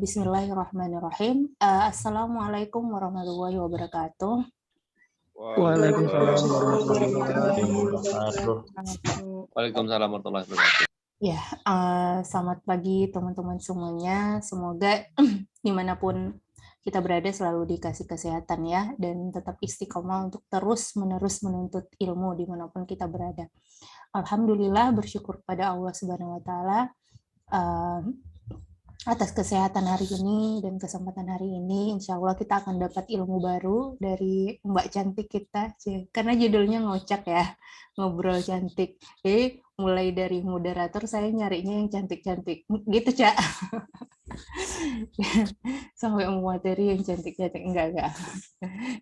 Bismillahirrahmanirrahim. Assalamualaikum warahmatullahi wabarakatuh. Waalaikumsalam warahmatullahi wabarakatuh. Waalaikumsalam warahmatullahi wabarakatuh. Ya, selamat pagi teman-teman semuanya. Semoga dimanapun kita berada selalu dikasih kesehatan ya, dan tetap istiqomah untuk terus-menerus menuntut ilmu dimanapun kita berada. Alhamdulillah, bersyukur pada Allah Subhanahu Wa Taala atas kesehatan hari ini dan kesempatan hari ini. Insya Allah kita akan dapat ilmu baru dari Mbak Cantik kita, karena judulnya ngocak ya, ngobrol cantik. Jadi mulai dari moderator saya nyarinya yang cantik-cantik, gitu Cak. Sampai materi yang cantik-cantik, enggak.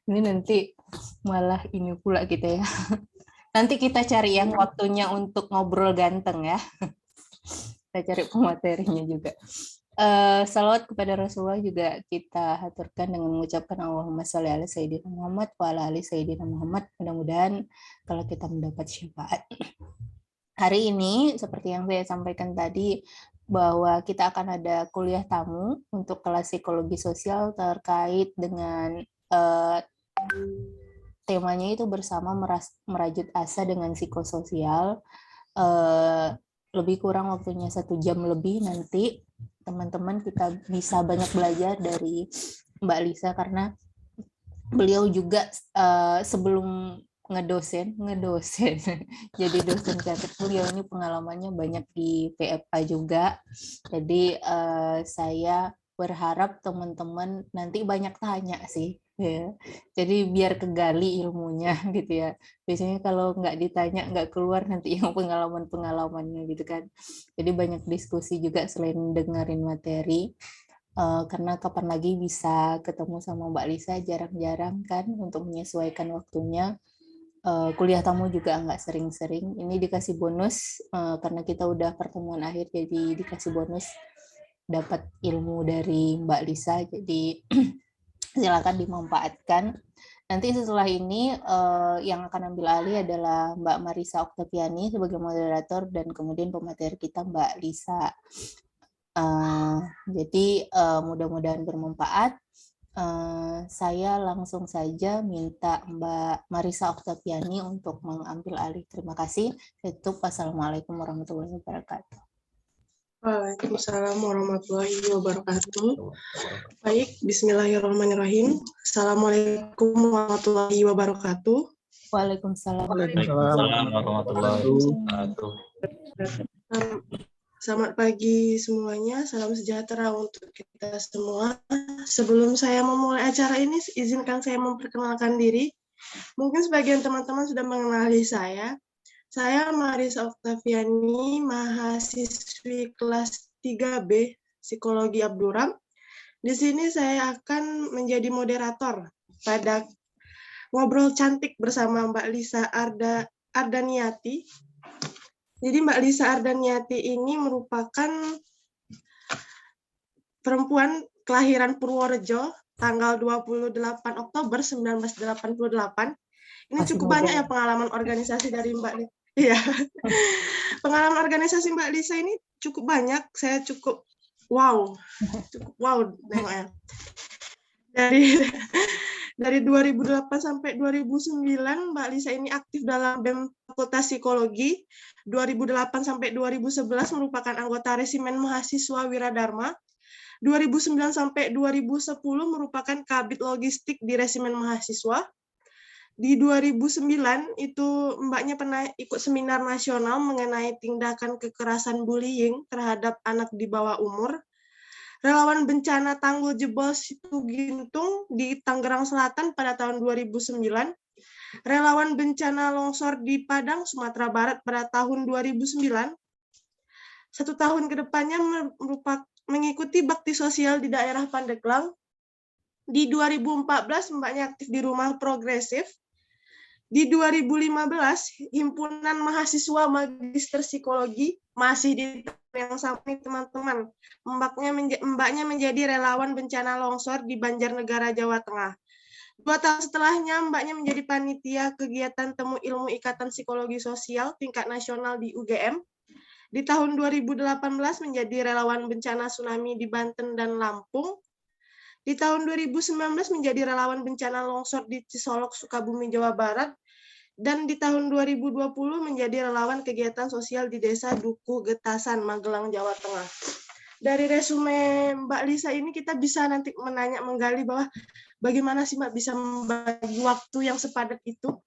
Ini nanti malah ini pula kita ya. Nanti kita cari yang waktunya untuk ngobrol ganteng ya. Kita cari pematerinya juga. Salawat kepada Rasulullah juga kita haturkan dengan mengucapkan Allahumma sholli ala Sayyidina Muhammad wa ala ali Sayyidina Muhammad. Mudah-mudahan kalau kita mendapat syafaat. Hari ini seperti yang saya sampaikan tadi, bahwa kita akan ada kuliah tamu untuk kelas psikologi sosial terkait dengan temanya itu bersama merajut asa dengan psikososial. Lebih kurang waktunya 1 jam lebih nanti. Teman-teman kita bisa banyak belajar dari Mbak Lisa, karena beliau juga sebelum ngedosen jadi dosen cantik, beliau ini pengalamannya banyak di PFK juga. Jadi saya berharap teman-teman nanti banyak tanya sih ya. Jadi biar kegali ilmunya gitu ya. Biasanya kalau nggak ditanya nggak keluar nanti yang pengalamannya gitu kan. Jadi banyak diskusi juga selain dengerin materi. Karena kapan lagi bisa ketemu sama Mbak Lisa, jarang-jarang kan untuk menyesuaikan waktunya. Kuliah tamu juga nggak sering-sering. Ini dikasih bonus karena kita udah pertemuan akhir, jadi dikasih bonus dapat ilmu dari Mbak Lisa. Jadi silakan dimanfaatkan. Nanti setelah ini yang akan ambil alih adalah Mbak Marisa Oktaviani sebagai moderator, dan kemudian pemateri kita Mbak Lisa. Jadi mudah-mudahan bermanfaat. Saya langsung saja minta Mbak Marisa Oktaviani untuk mengambil alih. Terima kasih. Tutup. Wassalamualaikum warahmatullahi wabarakatuh. Waalaikumsalam warahmatullahi wabarakatuh. Baik, bismillahirrahmanirrahim. Assalamualaikum warahmatullahi wabarakatuh. Waalaikumsalam warahmatullahi wabarakatuh. Selamat pagi semuanya, salam sejahtera untuk kita semua. Sebelum saya memulai acara ini, izinkan saya memperkenalkan diri. Mungkin sebagian teman-teman sudah mengenali saya. Saya Marisa Oktaviani, mahasiswi kelas 3B Psikologi Abduram. Di sini saya akan menjadi moderator pada ngobrol cantik bersama Mbak Lisa Ardaniati. Jadi Mbak Lisa Ardaniati ini merupakan perempuan kelahiran Purworejo tanggal 28 Oktober 1988. Ini cukup banyak ya pengalaman organisasi dari Mbak Lisa. Iya. Pengalaman organisasi Mbak Lisa ini cukup banyak. Saya cukup wow nengoknya. Dari 2008 sampai 2009 Mbak Lisa ini aktif dalam BEM Fakultas Psikologi. 2008 sampai 2011 merupakan anggota Resimen Mahasiswa Wiradharma. 2009 sampai 2010 merupakan Kabid Logistik di Resimen Mahasiswa. Di 2009 itu Mbaknya pernah ikut seminar nasional mengenai tindakan kekerasan bullying terhadap anak di bawah umur. Relawan bencana tanggul jebol Situgintung di Tangerang Selatan pada tahun 2009. Relawan bencana longsor di Padang, Sumatera Barat pada tahun 2009. 1 tahun ke depannya mengikuti bakti sosial di daerah Pandeglang. Di 2014 Mbaknya aktif di Rumah Progresif. Di 2015 Himpunan Mahasiswa Magister Psikologi, masih di yang sama nih teman-teman. Mbaknya menjadi relawan bencana longsor di Banjarnegara, Jawa Tengah. 2 tahun setelahnya Mbaknya menjadi panitia kegiatan Temu Ilmu Ikatan Psikologi Sosial tingkat nasional di UGM. Di tahun 2018 menjadi relawan bencana tsunami di Banten dan Lampung. Di tahun 2019 menjadi relawan bencana longsor di Cisolok, Sukabumi, Jawa Barat. Dan di tahun 2020 menjadi relawan kegiatan sosial di Desa Dukuh Getasan, Magelang, Jawa Tengah. Dari resume Mbak Lisa ini kita bisa nanti menggali bahwa bagaimana sih Mbak bisa membagi waktu yang sepadat itu.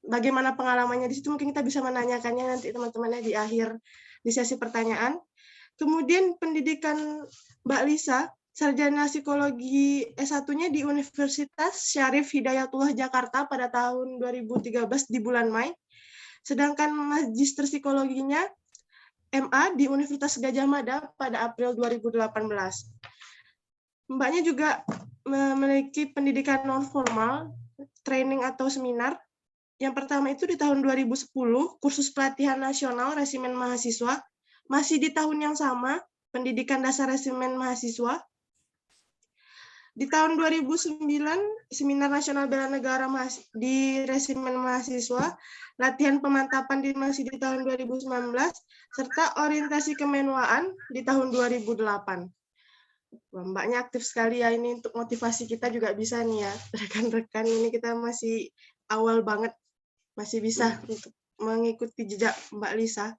Bagaimana pengalamannya di situ, mungkin kita bisa menanyakannya nanti teman-temannya di akhir di sesi pertanyaan. Kemudian pendidikan Mbak Lisa, sarjana psikologi S1-nya di Universitas Syarif Hidayatullah Jakarta pada tahun 2013 di bulan Mei. Sedangkan magister psikologinya MA di Universitas Gadjah Mada pada April 2018. Mbaknya juga memiliki pendidikan non formal, training atau seminar. Yang pertama itu di tahun 2010, kursus pelatihan nasional resimen mahasiswa. Masih di tahun yang sama, pendidikan dasar resimen mahasiswa. Di tahun 2009, seminar nasional bela negara di resimen mahasiswa, latihan pemantapan masih di tahun 2019, serta orientasi kemenuaan di tahun 2008. Mbaknya aktif sekali ya, ini untuk motivasi kita juga bisa nih ya, rekan-rekan ini kita masih awal banget, masih bisa untuk mengikuti jejak Mbak Lisa.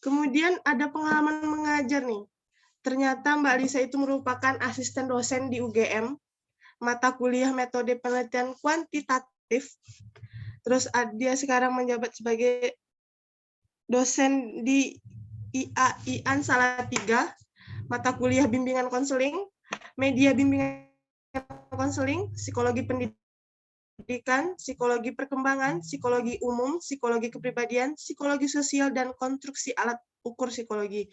Kemudian ada pengalaman mengajar nih. Ternyata Mbak Lisa itu merupakan asisten dosen di UGM, mata kuliah metode penelitian kuantitatif. Terus dia sekarang menjabat sebagai dosen di IAIN Salatiga, mata kuliah bimbingan konseling, media bimbingan konseling, psikologi pendidikan, psikologi perkembangan, psikologi umum, psikologi kepribadian, psikologi sosial, dan konstruksi alat ukur psikologi.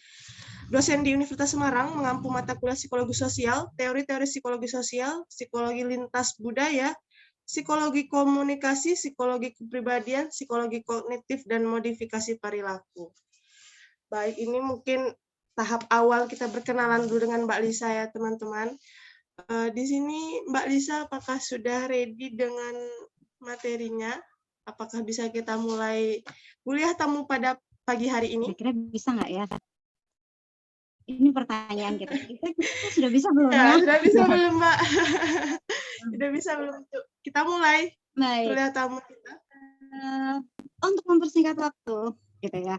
Dosen di Universitas Semarang mengampu mata kuliah psikologi sosial, teori-teori psikologi sosial, psikologi lintas budaya, psikologi komunikasi, psikologi kepribadian, psikologi kognitif, dan modifikasi perilaku. Baik, ini mungkin tahap awal kita berkenalan dulu dengan Mbak Lisa ya teman-teman. Di sini Mbak Lisa apakah sudah ready dengan materinya? Apakah bisa kita mulai kuliah tamu pada pagi hari ini? Kira-kira bisa nggak ya? Ini pertanyaan kita. Kita sudah bisa belum Ya, ya? sudah bisa belum Mbak? Sudah bisa belum? Kita mulai Baik. kuliah tamu kita. Untuk mempersingkat waktu, gitu ya.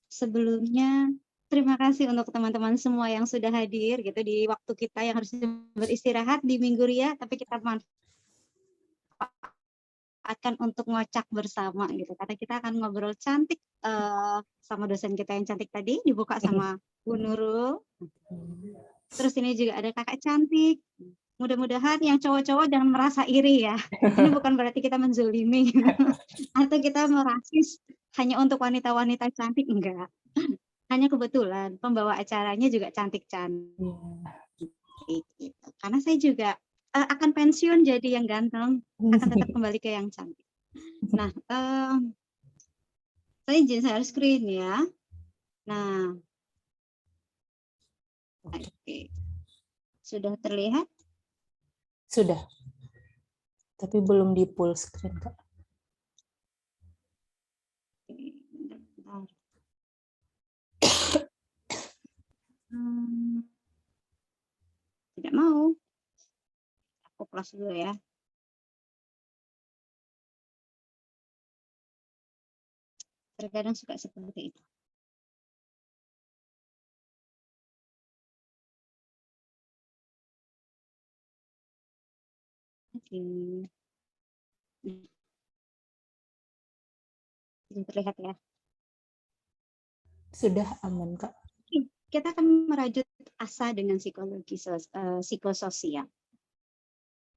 Sebelumnya terima kasih untuk teman-teman semua yang sudah hadir gitu di waktu kita yang harus beristirahat di Minggu Ria, tapi kita manfaatkan untuk ngocak bersama gitu. Karena kita akan ngobrol cantik sama dosen kita yang cantik tadi, dibuka sama Bu Nurul. Terus ini juga ada kakak cantik. Mudah-mudahan yang cowok-cowok jangan merasa iri ya. Ini bukan berarti kita menzolimi atau kita merasis hanya untuk wanita-wanita cantik, enggak. Hanya kebetulan pembawa acaranya juga cantik-cantik. Gitu. Karena saya juga akan pensiun jadi yang ganteng, akan tetap kembali ke yang cantik. Nah, saya izin share screen ya. Nah, oke. Sudah terlihat? Sudah. Tapi belum di full screen, Kak. Tidak mau. Aku close dulu ya. Terkadang suka seperti itu. Oke. Sudah terlihat ya. Sudah aman, Kak. Kita akan merajut asa dengan psikologi psikososial.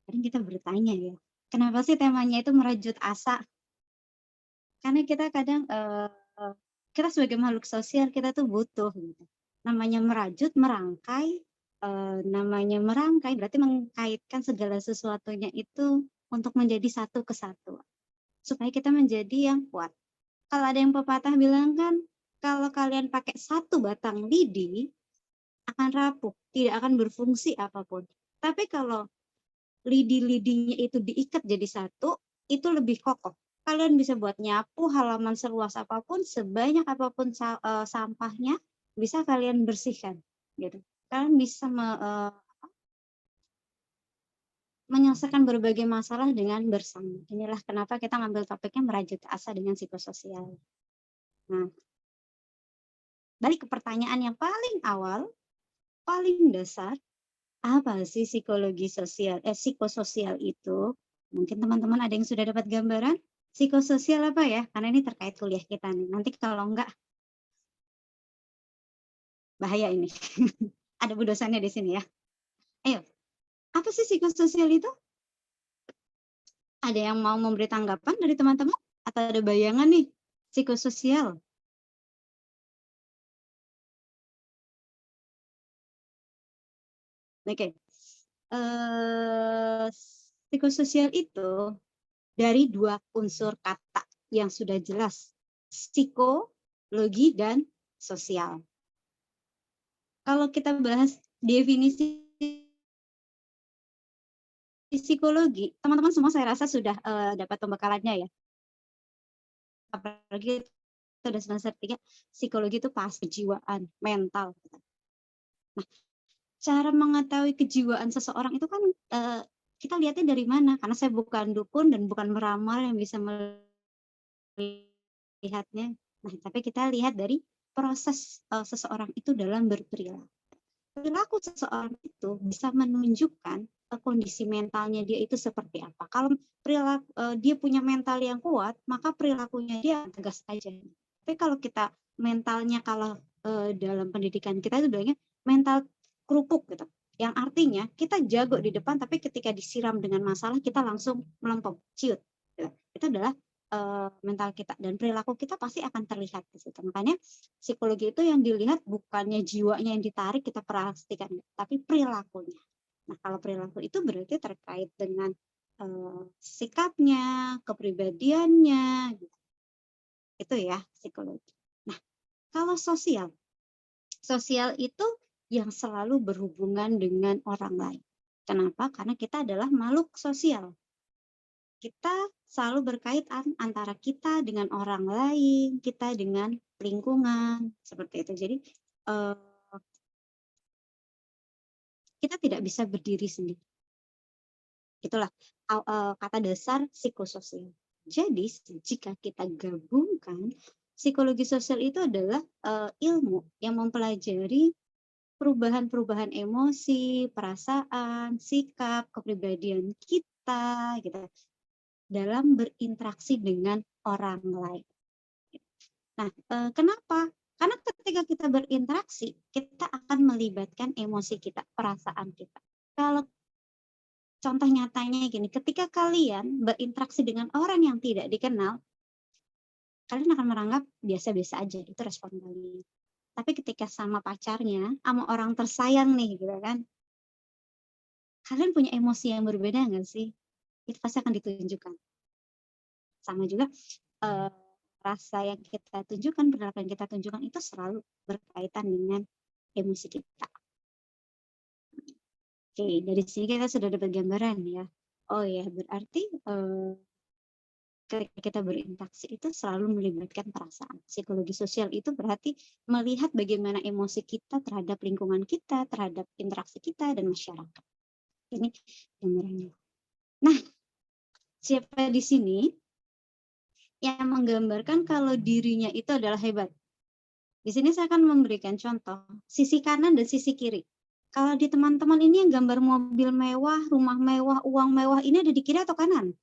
Kadang kita bertanya ya, kenapa sih temanya itu merajut asa? Karena kita kadang kita sebagai makhluk sosial kita tuh butuh gitu. Namanya merajut, merangkai, namanya merangkai berarti mengkaitkan segala sesuatunya itu untuk menjadi satu kesatuan. Supaya kita menjadi yang kuat. Kalau ada yang pepatah bilang kan, kalau kalian pakai satu batang lidi akan rapuh, tidak akan berfungsi apapun. Tapi kalau lidi-lidinya itu diikat jadi satu, itu lebih kokoh. Kalian bisa buat nyapu halaman seluas apapun, sebanyak apapun sampahnya, bisa kalian bersihkan. Gitu. Kalian bisa menyelesaikan berbagai masalah dengan bersama. Inilah kenapa kita ngambil topiknya merajut asa dengan psikososial. Nah, balik ke pertanyaan yang paling awal, paling dasar, apa sih psikologi sosial, psikososial itu? Mungkin teman-teman ada yang sudah dapat gambaran? Psikososial apa ya? Karena ini terkait kuliah kita nih. Nanti kalau enggak, bahaya ini. Ada bu dosennya di sini ya. Ayo, apa sih psikososial itu? Ada yang mau memberi tanggapan dari teman-teman? Atau ada bayangan nih, psikososial? Oke. Psikososial itu dari dua unsur kata yang sudah jelas, psikologi dan sosial. Kalau kita bahas definisi psikologi, teman-teman semua saya rasa sudah dapat pembekalannya ya. Apalagi sudah semester 3, psikologi itu pas kejiwaan, mental. Nah, cara mengetahui kejiwaan seseorang itu kan kita lihatnya dari mana? Karena saya bukan dukun dan bukan meramal yang bisa melihatnya. Nah, tapi kita lihat dari proses seseorang itu dalam berperilaku. Perilaku seseorang itu bisa menunjukkan kondisi mentalnya dia itu seperti apa. Kalau perilaku dia punya mental yang kuat, maka perilakunya dia tegas aja. Tapi kalau kita mentalnya, kalau dalam pendidikan kita itu bilangnya mental kerupuk gitu. Yang artinya kita jago di depan, tapi ketika disiram dengan masalah kita langsung melempem, ciut. Gitu. Itu adalah mental kita, dan perilaku kita pasti akan terlihat di situ. Makanya psikologi itu yang dilihat bukannya jiwanya yang ditarik kita perhatikan, tapi perilakunya. Nah, kalau perilaku itu berarti terkait dengan sikapnya, kepribadiannya, gitu. Itu ya psikologi. Nah, kalau sosial itu yang selalu berhubungan dengan orang lain. Kenapa? Karena kita adalah makhluk sosial. Kita selalu berkaitan antara kita dengan orang lain, kita dengan lingkungan, seperti itu. Jadi kita tidak bisa berdiri sendiri. Itulah kata dasar psikososial. Jadi jika kita gabungkan, psikologi sosial itu adalah ilmu yang mempelajari perubahan-perubahan emosi, perasaan, sikap, kepribadian kita, gitu, dalam berinteraksi dengan orang lain. Nah, kenapa? Karena ketika kita berinteraksi, kita akan melibatkan emosi kita, perasaan kita. Kalau contoh nyatanya gini, ketika kalian berinteraksi dengan orang yang tidak dikenal, kalian akan menganggap biasa-biasa aja, itu respon kalian. Tapi ketika sama pacarnya, sama orang tersayang nih, gitu kan, kalian punya emosi yang berbeda nggak sih? Itu pasti akan ditunjukkan. Sama juga rasa yang kita tunjukkan, perilaku yang kita tunjukkan itu selalu berkaitan dengan emosi kita. Oke, dari sini kita sudah dapat gambaran ya. Oh ya, berarti ketika kita berinteraksi itu selalu melibatkan perasaan. Psikologi sosial itu berarti melihat bagaimana emosi kita terhadap lingkungan kita, terhadap interaksi kita dan masyarakat. Ini gambarannya. Nah, siapa di sini yang menggambarkan kalau dirinya itu adalah hebat? Di sini saya akan memberikan contoh sisi kanan dan sisi kiri. Kalau di teman-teman ini yang gambar mobil mewah, rumah mewah, uang mewah, ini ada di kiri atau kanan?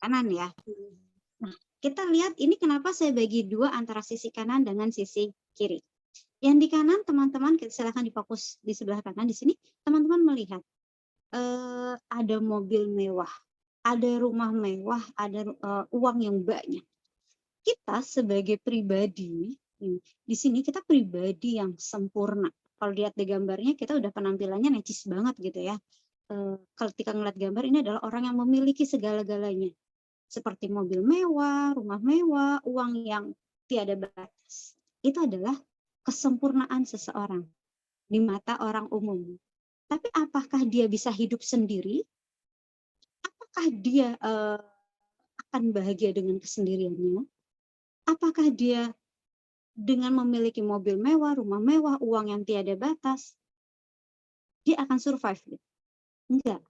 Kanan ya. Nah, kita lihat ini kenapa saya bagi dua antara sisi kanan dengan sisi kiri. Yang di kanan teman-teman silahkan difokus di sebelah kanan. Di sini teman-teman melihat ada mobil mewah, ada rumah mewah, ada uang yang banyak. Kita sebagai pribadi di sini kita pribadi yang sempurna. Kalau lihat di gambarnya kita udah penampilannya necis banget gitu ya. Ketika ngeliat gambar ini adalah orang yang memiliki segala-galanya. Seperti mobil mewah, rumah mewah, uang yang tiada batas. Itu adalah kesempurnaan seseorang di mata orang umum. Tapi apakah dia bisa hidup sendiri? Apakah apakah dia akan bahagia dengan kesendiriannya? Apakah dia dengan memiliki mobil mewah, rumah mewah, uang yang tiada batas, dia akan survive? Gitu? Enggak.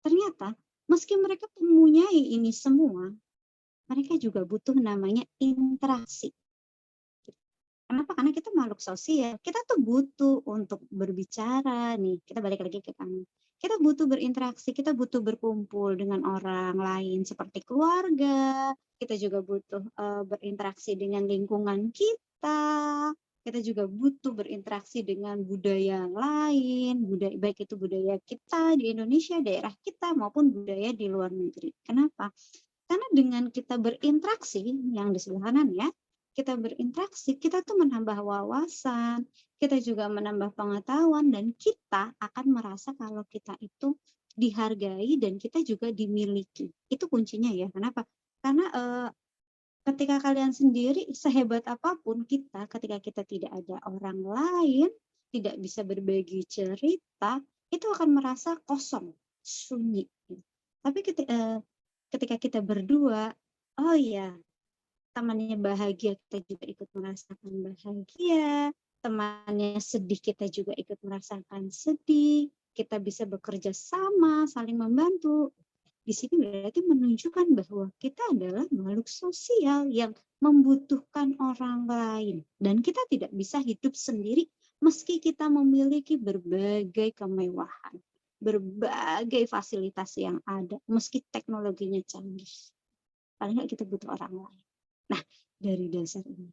Ternyata meski mereka mempunyai ini semua, mereka juga butuh namanya interaksi. Kenapa? Karena kita makhluk sosial. Kita tuh butuh untuk berbicara nih. Kita balik lagi ke kami. Kita butuh berinteraksi, kita butuh berkumpul dengan orang lain seperti keluarga. Kita juga butuh berinteraksi dengan lingkungan kita. Kita juga butuh berinteraksi dengan budaya lain, baik itu budaya kita di Indonesia, daerah kita, maupun budaya di luar negeri. Kenapa? Karena dengan kita berinteraksi, yang di sebelah kanan ya, kita berinteraksi, kita tuh menambah wawasan, kita juga menambah pengetahuan, dan kita akan merasa kalau kita itu dihargai dan kita juga dimiliki. Itu kuncinya ya. Kenapa? Karena ketika kalian sendiri, sehebat apapun kita, ketika kita tidak ada orang lain, tidak bisa berbagi cerita, itu akan merasa kosong, sunyi. Tapi ketika kita berdua, oh ya, temannya bahagia, kita juga ikut merasakan bahagia. Temannya sedih, kita juga ikut merasakan sedih. Kita bisa bekerja sama, saling membantu. Di sini berarti menunjukkan bahwa kita adalah makhluk sosial yang membutuhkan orang lain. Dan kita tidak bisa hidup sendiri meski kita memiliki berbagai kemewahan, berbagai fasilitas yang ada, meski teknologinya canggih. Paling nggak kita butuh orang lain. Nah, dari dasar ini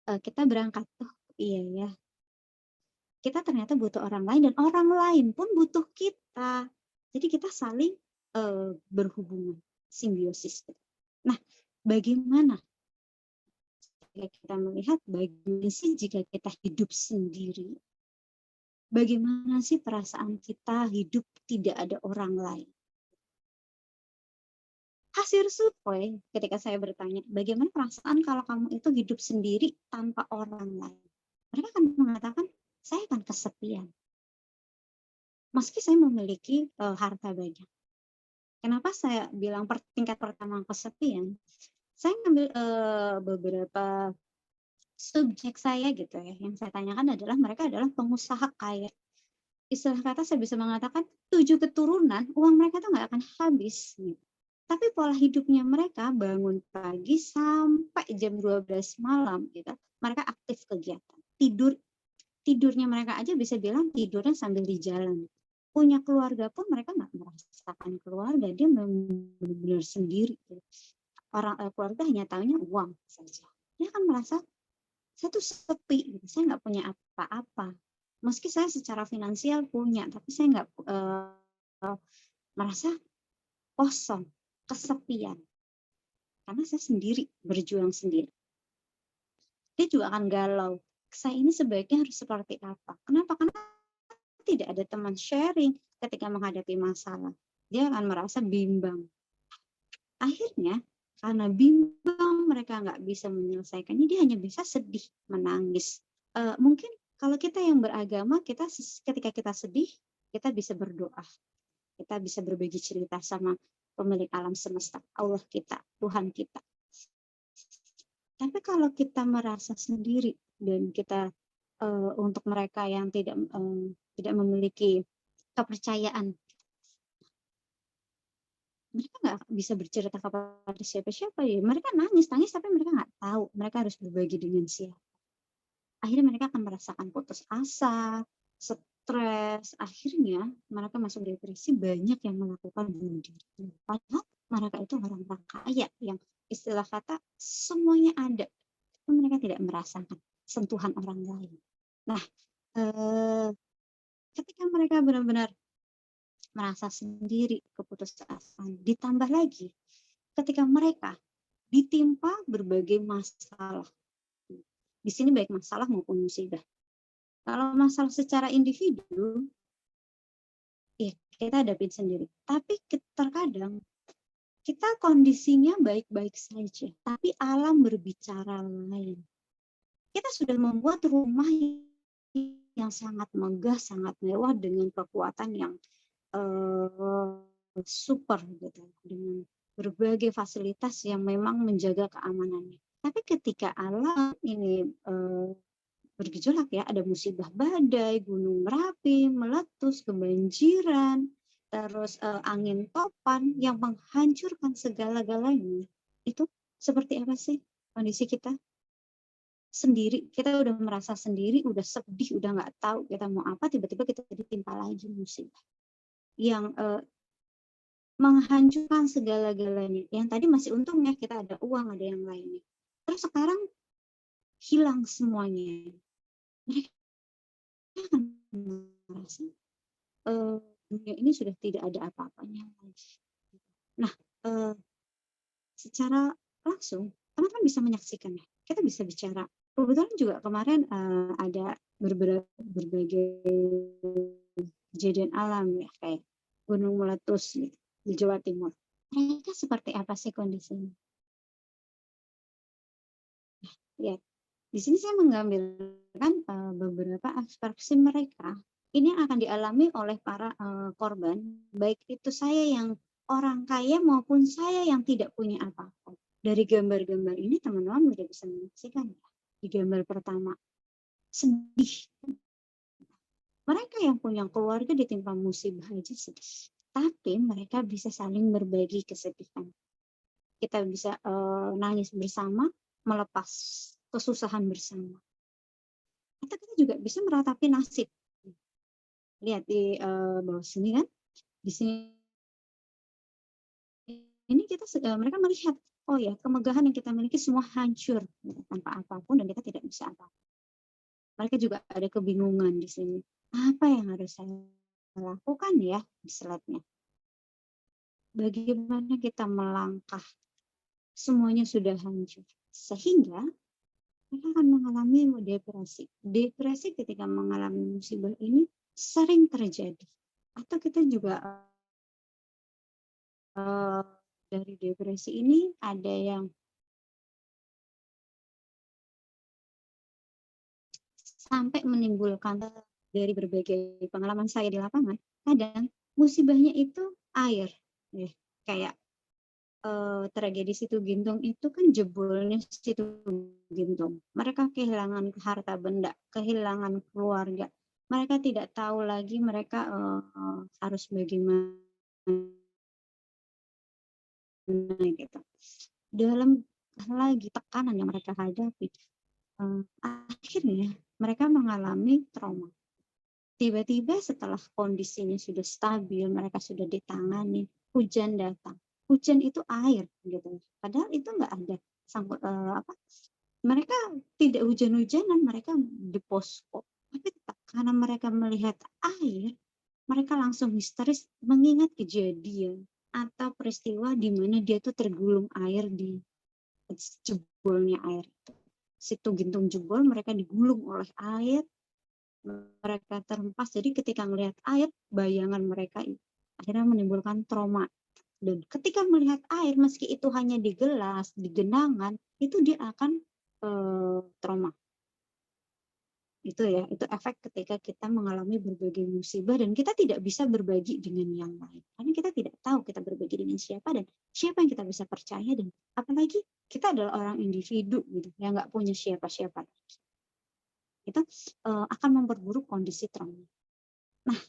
kita berangkat tuh, iya ya. Kita ternyata butuh orang lain dan orang lain pun butuh kita. Jadi kita saling berhubungan, simbiosis. Nah, bagaimana kita melihat bagaimana sih jika kita hidup sendiri? Bagaimana sih perasaan kita hidup tidak ada orang lain? Hasil survei ketika saya bertanya, bagaimana perasaan kalau kamu itu hidup sendiri tanpa orang lain? Mereka akan mengatakan, saya akan kesepian. Meski saya memiliki harta banyak. Kenapa saya bilang tingkat pertama kesepian? Saya ngambil beberapa subjek saya gitu ya. Yang saya tanyakan adalah mereka adalah pengusaha kaya. Istilah kata saya bisa mengatakan 7 keturunan, uang mereka tuh nggak akan habis. Gitu. Tapi pola hidupnya mereka bangun pagi sampai jam 12 malam gitu. Mereka aktif kegiatan. Tidurnya mereka aja bisa bilang tidurnya sambil di jalan. Punya keluarga pun mereka nggak merasakan keluarga, dia benar-benar sendiri. Orang keluarga hanya tahunya uang saja. Dia akan merasa saya tuh sepi, gitu. Saya nggak punya apa-apa. Meski saya secara finansial punya, tapi saya nggak merasa kosong, kesepian. Karena saya sendiri, berjuang sendiri. Dia juga akan galau. Saya ini sebaiknya harus seperti apa? Kenapa? Karena tidak ada teman sharing ketika menghadapi masalah. Dia akan merasa bimbang. Akhirnya, karena bimbang mereka nggak bisa menyelesaikannya, dia hanya bisa sedih, menangis. Mungkin kalau kita yang beragama, ketika kita sedih, kita bisa berdoa. Kita bisa berbagi cerita sama pemilik alam semesta, Allah kita, Tuhan kita. Tapi kalau kita merasa sendiri dan kita untuk mereka yang tidak memiliki kepercayaan, mereka nggak bisa bercerita kepada siapa-siapa ya. Mereka nangis tapi mereka nggak tahu mereka harus berbagi dengan siapa. Akhirnya mereka akan merasakan putus asa, stres. Akhirnya mereka masuk depresi, banyak yang melakukan bunuh diri. Padahal mereka itu orang kaya yang istilah kata semuanya ada, tapi mereka tidak merasakan sentuhan orang lain. Nah, ketika mereka benar-benar merasa sendiri, keputusasaan, ditambah lagi ketika mereka ditimpa berbagai masalah. Di sini baik masalah maupun musibah. Kalau masalah secara individu, ya kita hadapin sendiri. Tapi terkadang kita kondisinya baik-baik saja, tapi alam berbicara lain. Kita sudah membuat rumah yang sangat megah, sangat mewah dengan kekuatan yang super gitu dengan berbagai fasilitas yang memang menjaga keamanannya. Tapi ketika alam ini bergejolak ya, ada musibah badai, gunung Merapi meletus, kebanjiran, terus angin topan yang menghancurkan segala-galanya. Itu seperti apa sih kondisi kita? Sendiri, kita udah merasa sendiri, udah sedih, udah nggak tahu kita mau apa, tiba-tiba kita ditimpa lagi musibah yang menghancurkan segala-galanya. Yang tadi masih untung ya kita ada uang, ada yang lainnya. Terus sekarang hilang semuanya. Mereka akan merasa dunia ini sudah tidak ada apa-apanya lagi. Nah, secara langsung teman-teman bisa menyaksikannya. Kita bisa bicara. Kebetulan juga kemarin ada berbagai kejadian alam ya, kayak gunung meletus gitu, di Jawa Timur. Mereka seperti apa sih kondisinya? Lihat, di sini saya menggambarkan beberapa ekspresi mereka. Ini akan dialami oleh para korban, baik itu saya yang orang kaya maupun saya yang tidak punya apa-apa. Dari gambar-gambar ini teman-teman sudah bisa menyaksikan ya. Di gambar pertama, sedih. Mereka yang punya keluarga ditimpa musibah aja sedih. Tapi mereka bisa saling berbagi kesedihan. Kita bisa nangis bersama, melepas kesusahan bersama. Atau kita juga bisa meratapi nasib. Lihat di bawah sini kan, di sini ini kita mereka melihat, oh ya kemegahan yang kita miliki semua hancur tanpa apapun dan kita tidak bisa apa. Mereka juga ada kebingungan di sini. Apa yang harus saya lakukan ya di slide-nya? Bagaimana kita melangkah? Semuanya sudah hancur. Sehingga mereka akan mengalami depresi. Depresi ketika mengalami musibah ini sering terjadi. Atau kita juga dari depresi ini ada yang sampai menimbulkan, dari berbagai pengalaman saya di lapangan, kadang musibahnya itu air. Ya, kayak tragedi Situ Gintung itu kan jebolnya Situ Gintung. Mereka kehilangan harta benda, kehilangan keluarga. Mereka tidak tahu lagi mereka harus bagaimana gitu. Dalam lagi tekanan yang mereka hadapi, akhirnya mereka mengalami trauma. Tiba-tiba setelah kondisinya sudah stabil, mereka sudah ditangani, hujan datang. Hujan itu air gitu. Padahal itu nggak ada sangkut mereka tidak hujan-hujanan, mereka di posko. Tapi tetap karena mereka melihat air, mereka langsung histeris mengingat kejadian atau peristiwa di mana dia tuh tergulung air di jebolnya air itu. Situ Gintung jebol, mereka digulung oleh air, mereka terhempas. Jadi ketika melihat air, bayangan mereka akhirnya menimbulkan trauma. Dan ketika melihat air, meski itu hanya di gelas, di genangan, itu dia akan trauma. Itu ya, itu efek ketika kita mengalami berbagai musibah dan kita tidak bisa berbagi dengan yang lain. Karena kita tidak tahu kita berbagi dengan siapa dan siapa yang kita bisa percaya, dan apalagi kita adalah orang individu gitu, yang nggak punya siapa-siapa. Itu akan memperburuk kondisi trauma. Nah,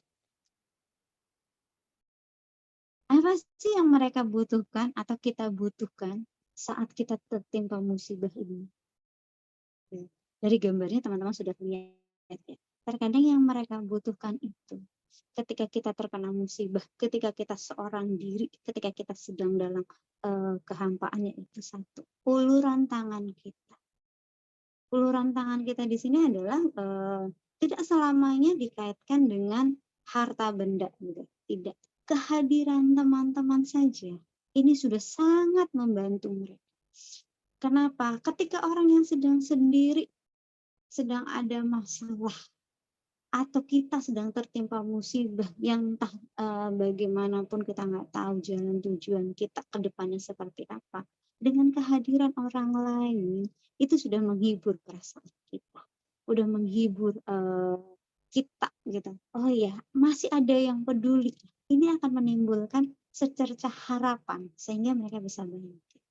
apa sih yang mereka butuhkan atau kita butuhkan saat kita tertimpa musibah ini? Dari gambarnya teman-teman sudah lihat ya. Terkadang yang mereka butuhkan itu ketika kita terkena musibah, ketika kita seorang diri, ketika kita sedang dalam kehampaannya itu satu, uluran tangan kita. Uluran tangan kita di sini adalah tidak selamanya dikaitkan dengan harta benda gitu. Tidak. Kehadiran teman-teman saja ini sudah sangat membantu mereka. Kenapa? Ketika orang yang sedang sendiri, sedang ada masalah, atau kita sedang tertimpa musibah yang entah bagaimanapun kita nggak tahu jalan tujuan kita ke depannya seperti apa, dengan kehadiran orang lain itu sudah menghibur perasaan kita, udah menghibur kita gitu. Oh ya, masih ada yang peduli. Ini akan menimbulkan secercah harapan sehingga mereka bisa bangkit.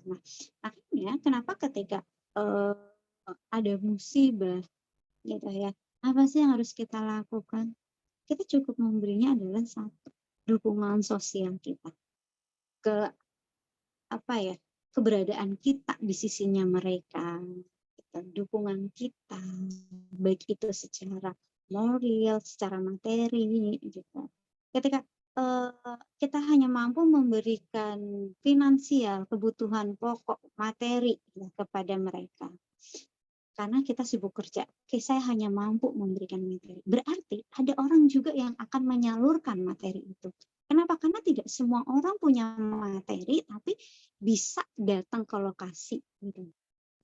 Nah, akhirnya kenapa ketika ada musibah gitu ya, apa sih yang harus kita lakukan? Kita cukup memberinya adalah satu, dukungan sosial kita ke apa ya, keberadaan kita di sisinya mereka, gitu. Dukungan kita baik itu secara moral, secara materi gitu. Ketika kita hanya mampu memberikan finansial, kebutuhan pokok, materi ya, kepada mereka. Karena kita sibuk kerja, oke saya hanya mampu memberikan materi. Berarti ada orang juga yang akan menyalurkan materi itu. Kenapa? Karena tidak semua orang punya materi, tapi bisa datang ke lokasi. Gitu.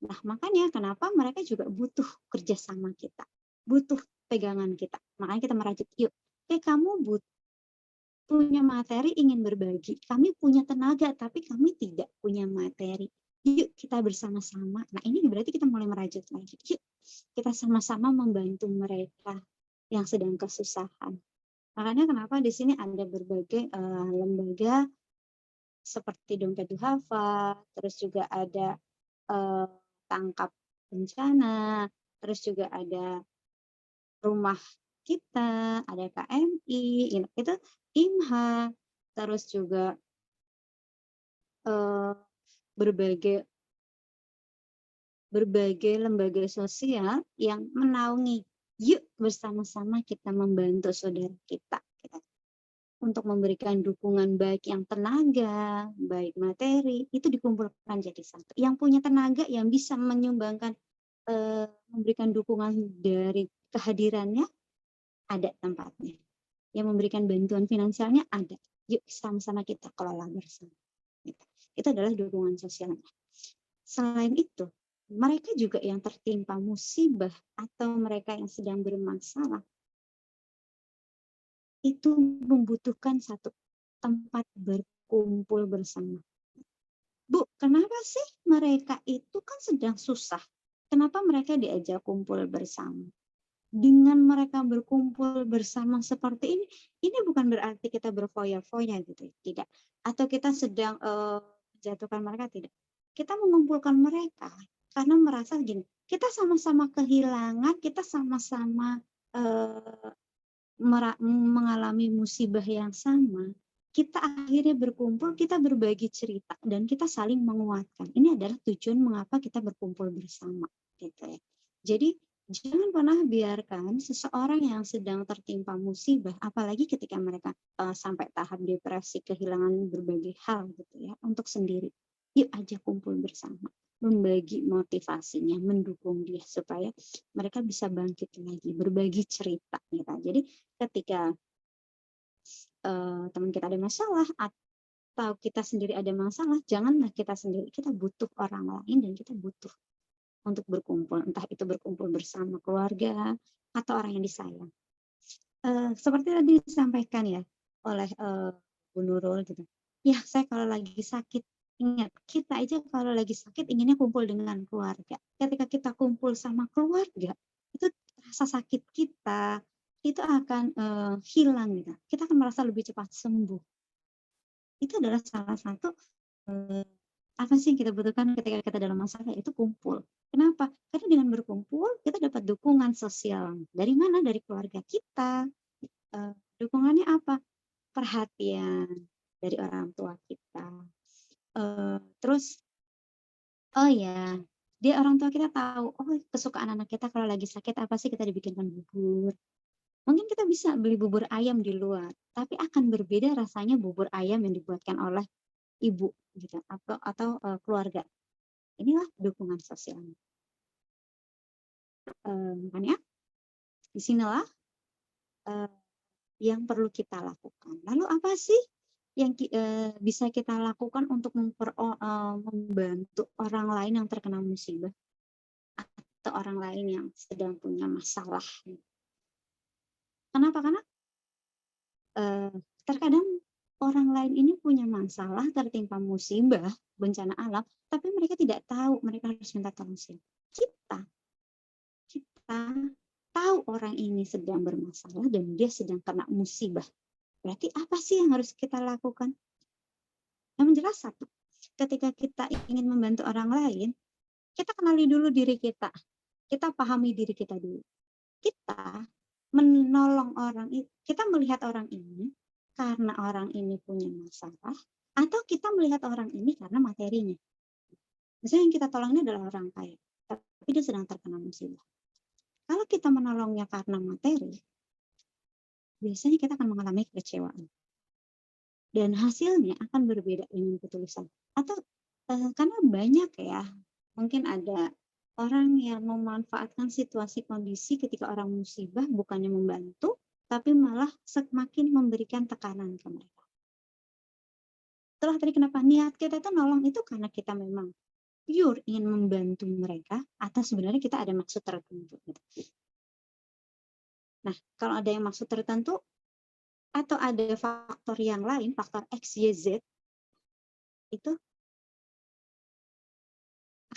Nah makanya kenapa mereka juga butuh kerjasama kita, butuh pegangan kita. Makanya kita merajut, yuk, oke kamu punya materi ingin berbagi, kami punya tenaga tapi kami tidak punya materi. Yuk kita bersama-sama. Nah ini berarti kita mulai merajut lagi. Yuk kita sama-sama membantu mereka yang sedang kesusahan. Makanya kenapa di sini ada berbagai lembaga seperti Dompet Duhafa, terus juga ada tangkap bencana, terus juga ada rumah kita, ada KMI, itu IMHA, terus juga berbagai lembaga sosial yang menaungi. Yuk bersama-sama kita membantu saudara kita untuk memberikan dukungan baik yang tenaga, baik materi, itu dikumpulkan jadi satu. Yang punya tenaga yang bisa menyumbangkan, memberikan dukungan dari kehadirannya, ada tempatnya. Yang memberikan bantuan finansialnya ada. Yuk sama-sama kita kelola bersama. Itu adalah dukungan sosialnya. Selain itu, mereka juga yang tertimpa musibah atau mereka yang sedang bermasalah, itu membutuhkan satu tempat berkumpul bersama. Bu, kenapa sih mereka itu kan sedang susah? Kenapa mereka diajak kumpul bersama? Dengan mereka berkumpul bersama seperti ini bukan berarti kita berfoya-foya gitu, tidak. Atau kita sedang menjatuhkan mereka, tidak. Kita mengumpulkan mereka karena merasa gini, kita sama-sama kehilangan, kita sama-sama mengalami musibah yang sama, kita akhirnya berkumpul, kita berbagi cerita dan kita saling menguatkan. Ini adalah tujuan mengapa kita berkumpul bersama, gitu ya. Jadi jangan pernah biarkan seseorang yang sedang tertimpa musibah, apalagi ketika mereka sampai tahap depresi, kehilangan berbagai hal, gitu ya, untuk sendiri. Yuk ajak kumpul bersama, membagi motivasinya, mendukung dia supaya mereka bisa bangkit lagi, berbagi cerita. Gitu. Jadi ketika teman kita ada masalah atau kita sendiri ada masalah, janganlah kita sendiri, kita butuh orang lain dan kita butuh untuk berkumpul, entah itu berkumpul bersama keluarga atau orang yang disayang. Seperti tadi disampaikan ya oleh Bu Nurul gitu. Ya saya kalau lagi sakit, ingat kita aja kalau lagi sakit inginnya kumpul dengan keluarga. Ketika kita kumpul sama keluarga, itu rasa sakit kita itu akan hilang gitu. Kita akan merasa lebih cepat sembuh. Itu adalah salah satu apa sih yang kita butuhkan ketika kita dalam masalah, itu kumpul. Kenapa? Karena dengan berkumpul kita dapat dukungan sosial. Dari mana? Dari keluarga kita. Dukungannya apa? Perhatian dari orang tua kita. Terus, oh ya, dia orang tua kita tahu, oh kesukaan anak kita kalau lagi sakit apa sih, kita dibikinkan bubur. Mungkin kita bisa beli bubur ayam di luar, tapi akan berbeda rasanya bubur ayam yang dibuatkan oleh ibu gitu, atau keluarga. Inilah dukungan sosial. Makanya disinilah yang perlu kita lakukan. Lalu apa sih yang bisa kita lakukan untuk membantu orang lain yang terkena musibah atau orang lain yang sedang punya masalah? Kenapa? Karena terkadang orang lain ini punya masalah, tertimpa musibah, bencana alam, tapi mereka tidak tahu mereka harus minta tolong siapa. Kita tahu orang ini sedang bermasalah dan dia sedang kena musibah. Berarti apa sih yang harus kita lakukan? Yang jelas satu, ketika kita ingin membantu orang lain, kita kenali dulu diri kita. Kita pahami diri kita dulu. Kita menolong orang, kita melihat orang ini karena orang ini punya masalah, atau kita melihat orang ini karena materinya. Misalnya yang kita tolong ini adalah orang kaya, tapi dia sedang terkena musibah. Kalau kita menolongnya karena materi, biasanya kita akan mengalami kekecewaan. Dan hasilnya akan berbeda dengan ketulusan. Atau karena banyak ya, mungkin ada orang yang memanfaatkan situasi kondisi ketika orang musibah bukannya membantu, tapi malah semakin memberikan tekanan ke mereka. Itulah tadi kenapa niat kita itu nolong itu karena kita memang pure ingin membantu mereka, atau sebenarnya kita ada maksud tertentu. Nah, kalau ada yang maksud tertentu, atau ada faktor yang lain, faktor X, Y, Z, itu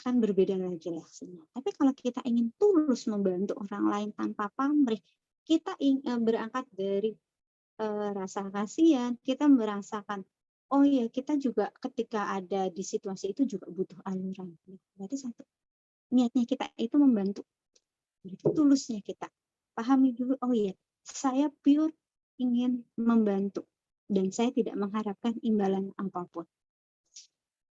akan berbeda lagi reaksinya. Tapi kalau kita ingin tulus membantu orang lain tanpa pamrih, kita berangkat dari rasa kasihan, kita merasakan, oh ya kita juga ketika ada di situasi itu juga butuh aluran. Berarti satu, niatnya kita itu membantu. Berarti tulusnya kita. Pahami dulu, oh iya, saya pure ingin membantu dan saya tidak mengharapkan imbalan apapun.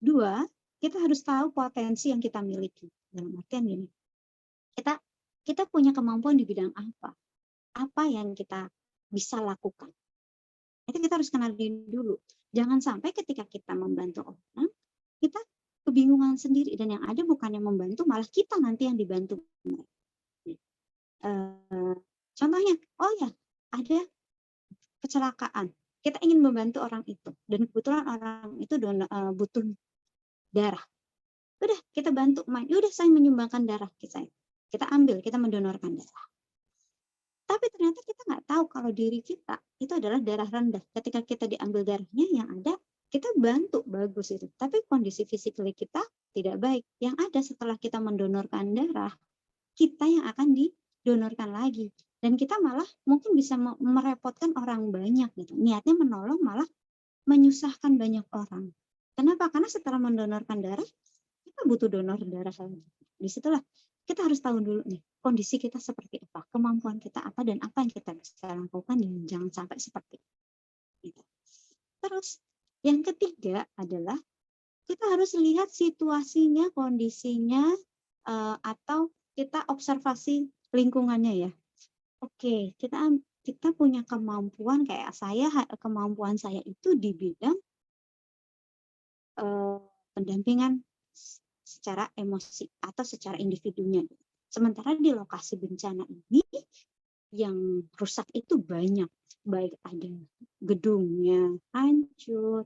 Dua, kita harus tahu potensi yang kita miliki. Dalam artian ini, kita punya kemampuan di bidang apa? Apa yang kita bisa lakukan? Itu kita harus kenali dulu. Jangan sampai ketika kita membantu orang, kita kebingungan sendiri dan yang ada bukan yang membantu, malah kita nanti yang dibantu. Contohnya, oh ya, ada kecelakaan. Kita ingin membantu orang itu dan kebetulan orang itu butuh darah. Udah kita bantu, udah saya menyumbangkan darah saya. Kita ambil, kita mendonorkan darah. Tapi ternyata kita nggak tahu kalau diri kita itu adalah darah rendah. Ketika kita diambil darahnya, yang ada kita bantu bagus itu. Tapi kondisi fisik kita tidak baik. Yang ada setelah kita mendonorkan darah, kita yang akan didonorkan lagi. Dan kita malah mungkin bisa merepotkan orang banyak gitu. Niatnya menolong malah menyusahkan banyak orang. Kenapa? Karena setelah mendonorkan darah, kita butuh donor darah lagi. Disitulah kita harus tahu dulu nih, kondisi kita seperti apa, kemampuan kita apa, dan apa yang kita bisa lakukan, dan jangan sampai seperti itu. Terus, yang ketiga adalah kita harus lihat situasinya, kondisinya, atau kita observasi lingkungannya ya. Oke, kita punya kemampuan, kayak kemampuan saya itu di bidang pendampingan secara emosi atau secara individunya. Sementara di lokasi bencana ini yang rusak itu banyak, baik ada gedungnya hancur,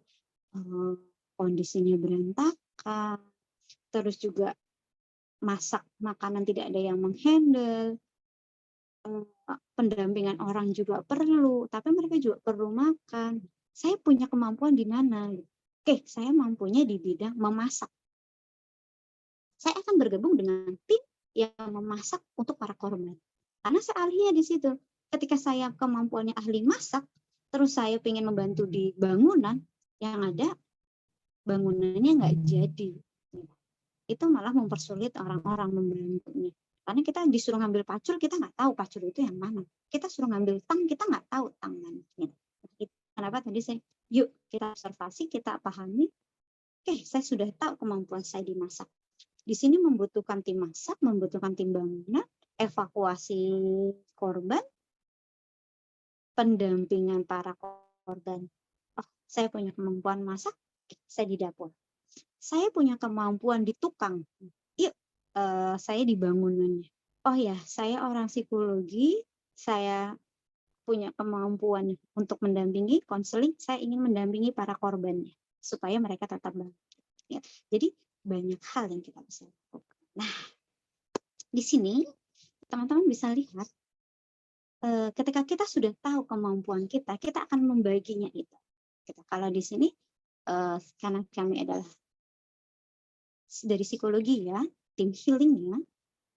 kondisinya berantakan, terus juga masak makanan tidak ada yang menghandle, pendampingan orang juga perlu, tapi mereka juga perlu makan. Saya punya kemampuan di mana? Oke, saya mampunya di bidang memasak. Saya akan bergabung dengan tim yang memasak untuk para korban. Karena saya ahlinya di situ. Ketika saya kemampuannya ahli masak, terus saya ingin membantu di bangunan, yang ada bangunannya nggak jadi. Itu malah mempersulit orang-orang membantunya. Karena kita disuruh ngambil pacul, kita nggak tahu pacul itu yang mana. Kita suruh ngambil tang, kita nggak tahu tang mana. Kenapa tadi yuk kita observasi, kita pahami. Oke, saya sudah tahu kemampuan saya di masak. Di sini membutuhkan tim masak, membutuhkan tim bangunan, evakuasi korban, pendampingan para korban. Oh, saya punya kemampuan masak, saya di dapur. Saya punya kemampuan di tukang. Yuk, saya di bangunannya. Oh ya, saya orang psikologi, saya punya kemampuan untuk mendampingi, konseling, saya ingin mendampingi para korbannya supaya mereka tetap baik. Ya, jadi banyak hal yang kita bisa lakukan. Nah, di sini teman-teman bisa lihat ketika kita sudah tahu kemampuan kita akan membaginya itu. Kalau di sini karena kami adalah dari psikologi ya, tim healingnya,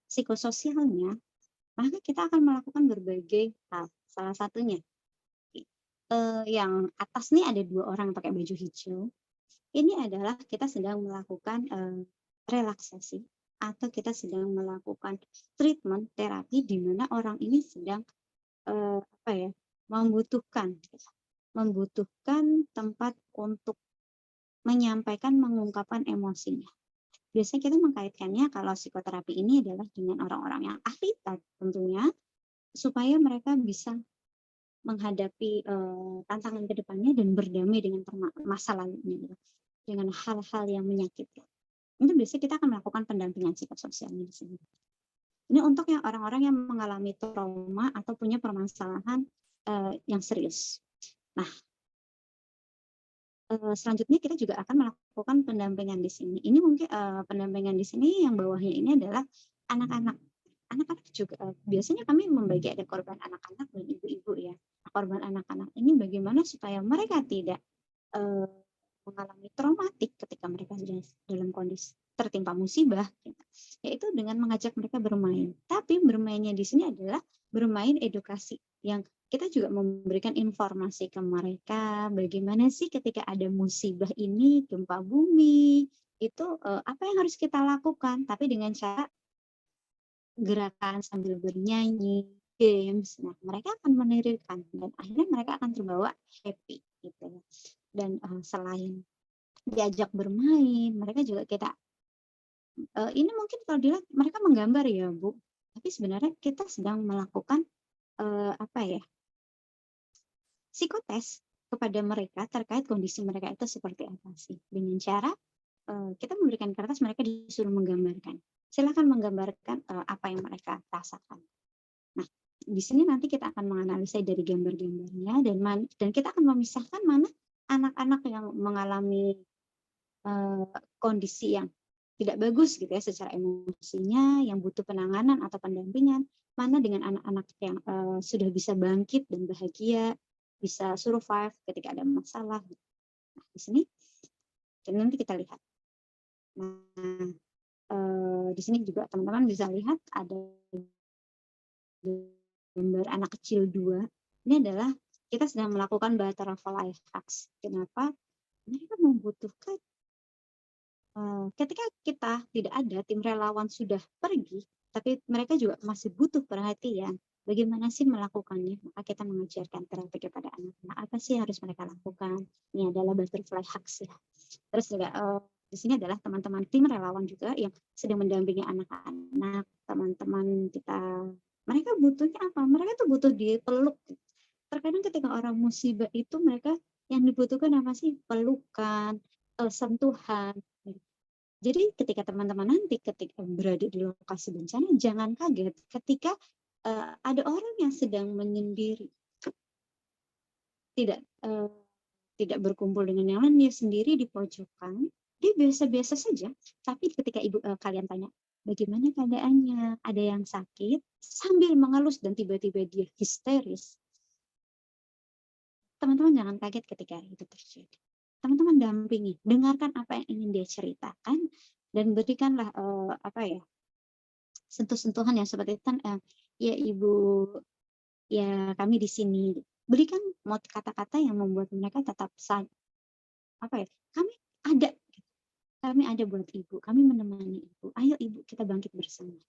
psikososialnya, maka kita akan melakukan berbagai hal. Salah satunya yang atas nih ada 2 orang pakai baju hijau. Ini adalah kita sedang melakukan relaksasi atau kita sedang melakukan treatment terapi di mana orang ini sedang membutuhkan tempat untuk menyampaikan, mengungkapkan emosinya. Biasanya kita mengkaitkannya kalau psikoterapi ini adalah dengan orang-orang yang ahli tentunya, supaya mereka bisa menghadapi tantangan ke depannya dan berdamai dengan masa lalunya, gitu, dengan hal-hal yang menyakitkan. Itu biasanya kita akan melakukan pendampingan psikososialnya di sini. Ini untuk yang orang-orang yang mengalami trauma atau punya permasalahan yang serius. Nah, selanjutnya kita juga akan melakukan pendampingan di sini. Ini mungkin pendampingan di sini yang bawahnya ini adalah anak-anak. Anak-anak juga biasanya kami membagi ada korban anak-anak dan ibu-ibu ya. Korban anak-anak ini bagaimana supaya mereka tidak mengalami traumatik ketika mereka dalam kondisi tertimpa musibah, yaitu dengan mengajak mereka bermain. Tapi bermainnya di sini adalah bermain edukasi yang kita juga memberikan informasi ke mereka bagaimana sih ketika ada musibah ini, gempa bumi, itu apa yang harus kita lakukan, tapi dengan cara gerakan sambil bernyanyi, games. Nah, mereka akan menirikan dan akhirnya mereka akan terbawa happy gitu. Dan selain diajak bermain, mereka juga kita ini mungkin kalau dilihat mereka menggambar ya Bu, tapi sebenarnya kita sedang melakukan psikotes kepada mereka terkait kondisi mereka itu seperti apa sih, dengan cara kita memberikan kertas, mereka disuruh menggambarkan. Silakan menggambarkan apa yang mereka rasakan. Nah, di sini nanti kita akan menganalisa dari gambar-gambarnya dan kita akan memisahkan mana anak-anak yang mengalami kondisi yang tidak bagus gitu ya secara emosinya, yang butuh penanganan atau pendampingan, mana dengan anak-anak yang sudah bisa bangkit dan bahagia, bisa survive ketika ada masalah. Nah, di sini nanti kita lihat. Nah, di sini juga teman-teman bisa lihat ada gambar anak kecil 2. Ini adalah kita sedang melakukan butterfly hugs. Kenapa? Mereka membutuhkan ketika kita tidak ada, tim relawan sudah pergi, tapi mereka juga masih butuh perhatian. Bagaimana sih melakukannya? Maka kita mengajarkan terapi kepada anak-anak. Apa sih harus mereka lakukan? Ini adalah butterfly hugs ya. Terus juga di sini adalah teman-teman tim relawan juga yang sedang mendampingi anak-anak, teman-teman kita. Mereka butuhnya apa? Mereka tuh butuh dipeluk. Terkadang ketika orang musibah itu mereka yang dibutuhkan apa sih? Pelukan, sentuhan. Jadi ketika teman-teman nanti ketika berada di lokasi bencana, jangan kaget ketika ada orang yang sedang menyendiri, tidak berkumpul dengan yang lain, dia sendiri di pojokan, dia biasa-biasa saja. Tapi ketika kalian tanya, bagaimana keadaannya, ada yang sakit, sambil mengelus dan tiba-tiba dia histeris, teman-teman jangan kaget ketika itu terjadi. Teman-teman dampingi, dengarkan apa yang ingin dia ceritakan, dan berikanlah sentuh-sentuhan yang seperti itu, ya Ibu, ya kami di sini. Berikan kata-kata yang membuat mereka tetap kami ada buat Ibu, kami menemani Ibu, ayo Ibu kita bangkit bersama.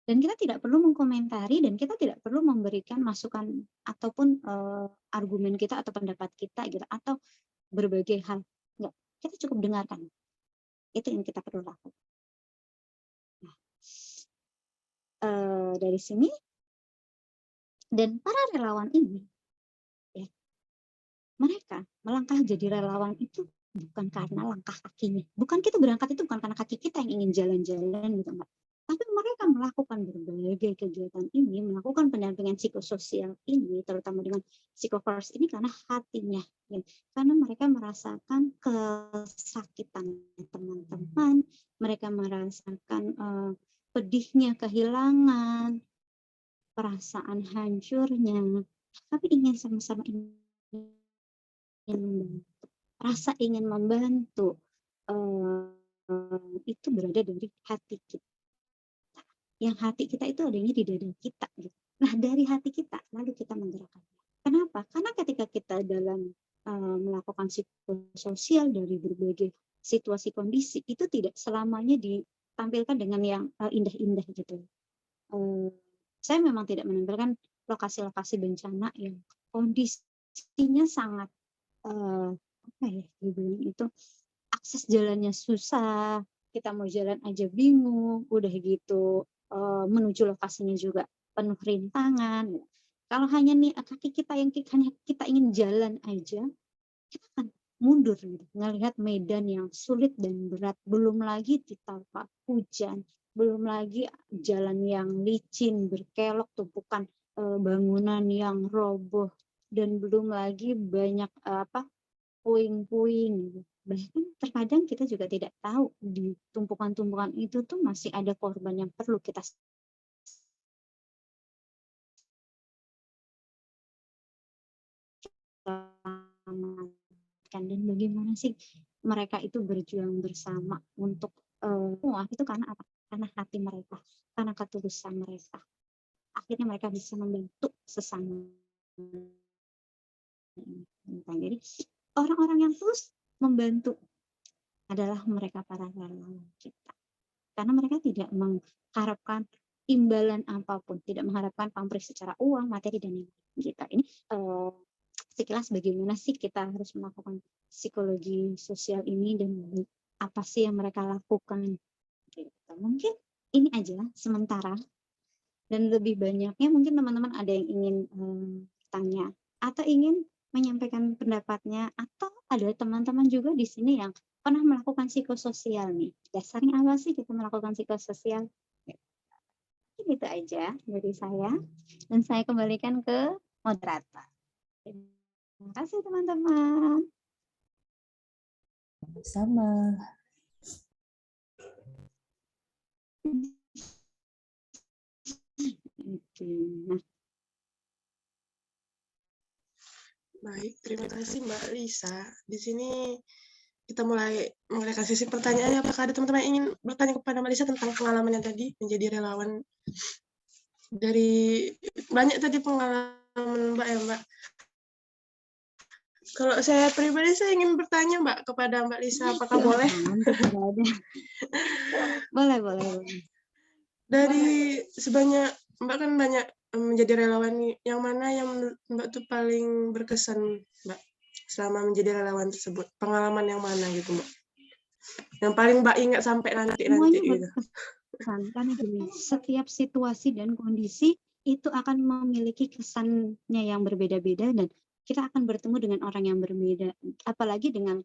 Dan kita tidak perlu mengkomentari dan kita tidak perlu memberikan masukan ataupun argumen kita atau pendapat kita gitu atau berbagai hal. Enggak, kita cukup dengarkan. Itu yang kita perlu lakukan. Nah, dari sini dan para relawan ini ya, mereka melangkah jadi relawan itu bukan karena langkah kakinya. Bukan kita berangkat itu bukan karena kaki kita yang ingin jalan-jalan gitu enggak. Tapi mereka melakukan berbagai kegiatan ini, melakukan pendampingan psikososial ini, terutama dengan psikofirst ini karena hatinya. Ya. Karena mereka merasakan kesakitan teman-teman, mereka merasakan pedihnya kehilangan, perasaan hancurnya, tapi ingin sama-sama ingin membantu. Rasa ingin membantu itu berada dari hati kita. Yang hati kita itu adanya di dada kita. Gitu. Nah dari hati kita lalu kita menggerakkan. Kenapa? Karena ketika kita dalam melakukan psikososial dari berbagai situasi kondisi, itu tidak selamanya ditampilkan dengan yang indah-indah gitu. Saya memang tidak menampilkan lokasi-lokasi bencana yang kondisinya sangat apa ya dibilang itu, akses jalannya susah, kita mau jalan aja bingung, udah gitu menuju lokasinya juga penuh rintangan. Kalau hanya nih kaki kita yang hanya kita ingin jalan aja, kita akan mundur gitu, ngelihat medan yang sulit dan berat, belum lagi ditambah hujan, belum lagi jalan yang licin, berkelok, tumpukan bangunan yang roboh, dan belum lagi banyak puing-puing gitu. Bahkan terkadang kita juga tidak tahu di tumpukan-tumpukan itu tuh masih ada korban yang perlu kita selamatkan. Dan bagaimana sih mereka itu berjuang bersama untuk semua itu karena apa? Karena hati mereka, karena ketulusan mereka. Akhirnya mereka bisa membantu sesama. Jadi orang-orang yang tulus membantu adalah mereka para relawan kita. Karena mereka tidak mengharapkan imbalan apapun, tidak mengharapkan pamrih secara uang, materi, dan yang kita. Ini sekilas bagaimana sih kita harus melakukan psikologi sosial ini dan apa sih yang mereka lakukan. Gitu. Mungkin ini aja sementara, dan lebih banyaknya mungkin teman-teman ada yang ingin tanya atau ingin menyampaikan pendapatnya, atau ada teman-teman juga di sini yang pernah melakukan psikososial nih. Dasarnya apa sih kita melakukan psikososial? Itu aja dari saya, dan saya kembalikan ke moderator. Terima kasih teman-teman. Sama. Nah, Baik, terima kasih Mbak Lisa. Di sini kita mulai mengadakan sesi pertanyaannya. Apakah ada teman-teman yang ingin bertanya kepada Mbak Lisa tentang pengalamannya tadi menjadi relawan? Dari banyak tadi pengalaman Mbak ya Mbak. Kalau saya pribadi saya ingin bertanya Mbak kepada Mbak Lisa, apakah boleh? Boleh. Dari sebanyak Mbak kan banyak menjadi relawan, yang mana yang menurut Mbak tuh paling berkesan Mbak selama menjadi relawan tersebut? Pengalaman yang mana gitu Mbak? Yang paling Mbak ingat sampai nanti gitu. Karena gini, setiap situasi dan kondisi itu akan memiliki kesannya yang berbeda-beda, dan kita akan bertemu dengan orang yang berbeda, apalagi dengan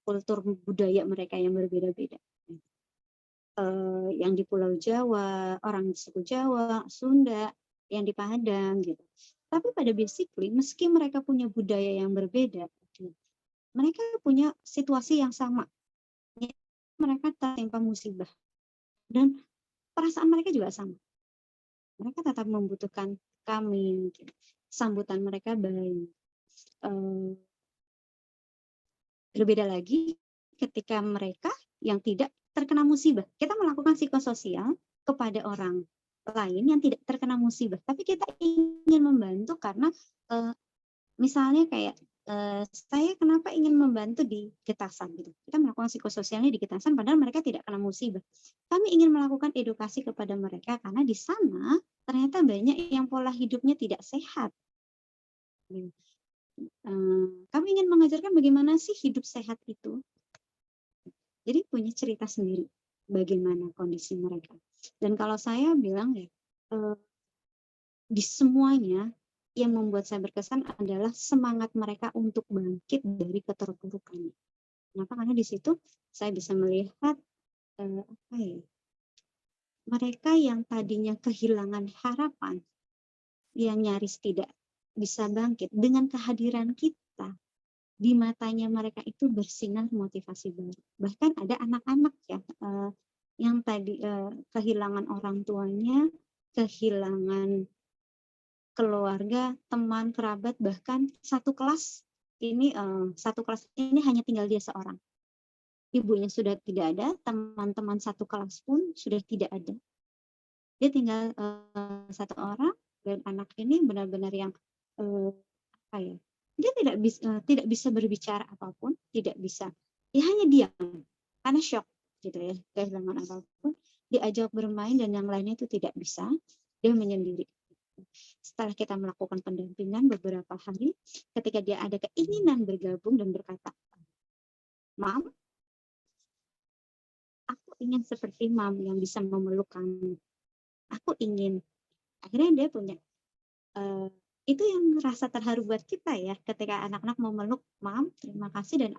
kultur budaya mereka yang berbeda-beda. Yang di Pulau Jawa, orang di suku Jawa, Sunda, yang di Padang gitu. Tapi pada basically, meski mereka punya budaya yang berbeda, mereka punya situasi yang sama. Mereka tertimpa musibah. Dan perasaan mereka juga sama. Mereka tetap membutuhkan kami. Sambutan mereka baik. Berbeda lagi ketika mereka yang tidak terkena musibah. Kita melakukan psikososial kepada orang lain yang tidak terkena musibah. Tapi kita ingin membantu karena misalnya kayak saya kenapa ingin membantu di Getasan gitu. Kita melakukan psikososialnya di Getasan padahal mereka tidak kena musibah. Kami ingin melakukan edukasi kepada mereka karena di sana ternyata banyak yang pola hidupnya tidak sehat. Kami ingin mengajarkan bagaimana sih hidup sehat itu. Jadi punya cerita sendiri bagaimana kondisi mereka. Dan kalau saya bilang ya, di semuanya yang membuat saya berkesan adalah semangat mereka untuk bangkit dari keterpurukannya. Kenapa? Karena di situ saya bisa melihat mereka yang tadinya kehilangan harapan, yang nyaris tidak bisa bangkit, dengan kehadiran kita di matanya mereka itu bersinar motivasi baru. Bahkan ada anak-anak ya yang tadi kehilangan orang tuanya, kehilangan keluarga, teman, kerabat, bahkan satu kelas ini hanya tinggal dia seorang. Ibunya sudah tidak ada, teman-teman satu kelas pun sudah tidak ada. Dia tinggal satu orang, dan anak ini benar-benar yang apa ya? Dia tidak bisa berbicara apapun, tidak bisa. Dia hanya diam karena shock gitu ya, kehilangan apapun. Diajak bermain dan yang lainnya itu tidak bisa, dia menyendiri. Setelah kita melakukan pendampingan beberapa hari, ketika dia ada keinginan bergabung dan berkata, "Mam, aku ingin seperti Mam yang bisa memeluk kamu. Aku ingin." Akhirnya dia punya itu yang rasa terharu buat kita ya, ketika anak-anak memeluk, "Mam, terima kasih dan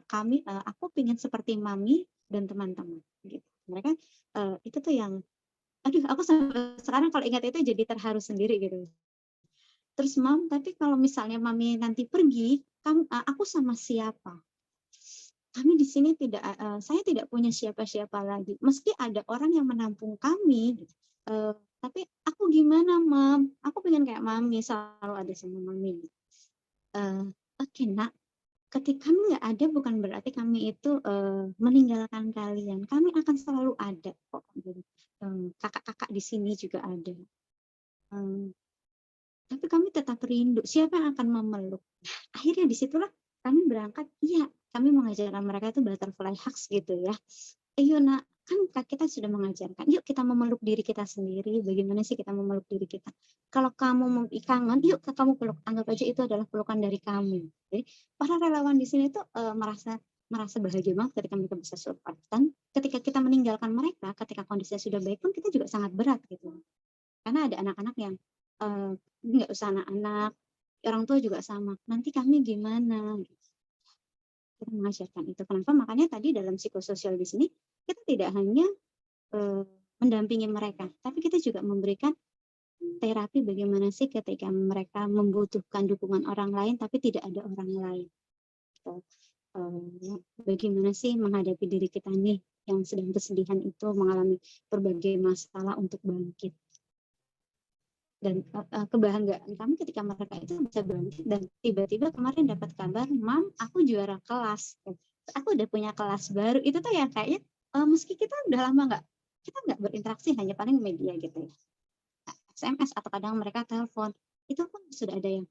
aku ingin seperti Mami dan teman-teman." Gitu. Mereka itu tuh yang, aduh, aku sampai sekarang kalau ingat itu jadi terharu sendiri gitu. Terus, "Mam, tapi kalau misalnya Mami nanti pergi, aku sama siapa? Kami di sini saya tidak punya siapa-siapa lagi. Meski ada orang yang menampung kami, tapi aku gimana, Mam? Aku pengen kayak Mami, selalu ada sama Mami." Oke, Nak. Ketika kami nggak ada bukan berarti kami itu meninggalkan kalian. Kami akan selalu ada kok. Kakak-kakak di sini juga ada. Tapi kami tetap rindu. Siapa yang akan memeluk? Akhirnya disitulah kami berangkat. Iya, kami mengajarkan mereka itu butterfly hugs gitu ya. Ayo Nak, kan kita sudah mengajarkan. Yuk kita memeluk diri kita sendiri. Bagaimana sih kita memeluk diri kita? Kalau kamu kangen, yuk kamu peluk. Anggap aja itu adalah pelukan dari kamu. Jadi para relawan di sini tuh merasa bahagia banget ketika mereka bisa support. Dan ketika kita meninggalkan mereka, ketika kondisinya sudah baik pun kita juga sangat berat gitu. Karena ada anak-anak yang nggak usah anak-anak, orang tua juga sama. Nanti kami gimana? Kita mengajarkan itu. Kenapa? Makanya tadi dalam psikososial di sini kita tidak hanya mendampingi mereka, tapi kita juga memberikan terapi bagaimana sih ketika mereka membutuhkan dukungan orang lain tapi tidak ada orang lain. Bagaimana sih menghadapi diri kita nih yang sedang kesedihan itu, mengalami berbagai masalah untuk bangkit. Dan kebanggaan kami ketika mereka itu bisa bangkit dan tiba-tiba kemarin dapat kabar, "Mam, aku juara kelas. Aku udah punya kelas baru." Itu tuh yang kayaknya meski kita udah lama kita nggak berinteraksi, hanya paling media gitu ya, SMS atau kadang mereka telepon, itu pun sudah ada yang,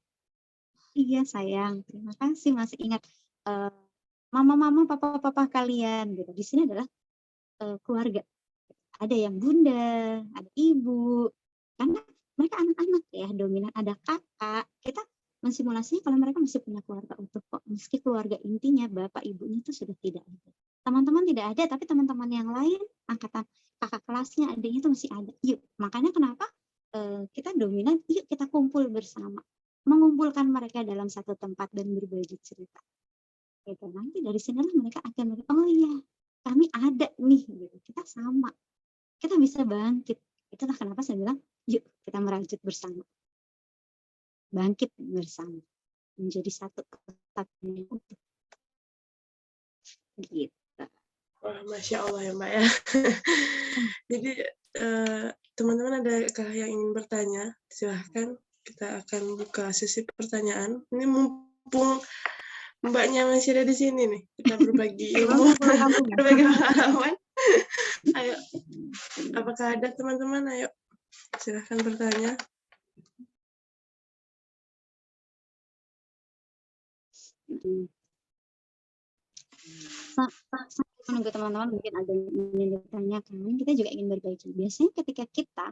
"Iya sayang, terima kasih masih ingat mama-mama, papa-papa kalian." Gitu. Di sini adalah keluarga. Ada yang bunda, ada ibu, karena mereka anak-anak ya, dominan, ada kakak. Kita mensimulasinya kalau mereka masih punya keluarga utuh kok, meski keluarga intinya bapak ibunya itu sudah tidak ada. Teman-teman tidak ada, tapi teman-teman yang lain, angkatan kakak kelasnya, adiknya itu masih ada. Yuk, makanya kenapa kita dominan, yuk kita kumpul bersama. Mengumpulkan mereka dalam satu tempat dan berbagi cerita. Gitu. Nanti dari sinilah mereka akan, oh iya, kami ada nih, gitu. Kita sama. Kita bisa bangkit. Itulah kenapa saya bilang, yuk kita merajut bersama. Bangkit bersama. Menjadi satu kesatuan yang utuh. Gitu. Wah, Masya Allah ya Mbak ya. Jadi teman-teman adakah yang ingin bertanya? Silahkan, kita akan buka sesi pertanyaan. Ini mumpung Mbaknya masih ada di sini nih, kita berbagi ilmu, berbagi pengalaman. Ayo, apakah ada teman-teman? Ayo, silahkan bertanya. Menunggu teman-teman mungkin ada yang ingin ditanyakan, kita juga ingin berbagi. Biasanya ketika kita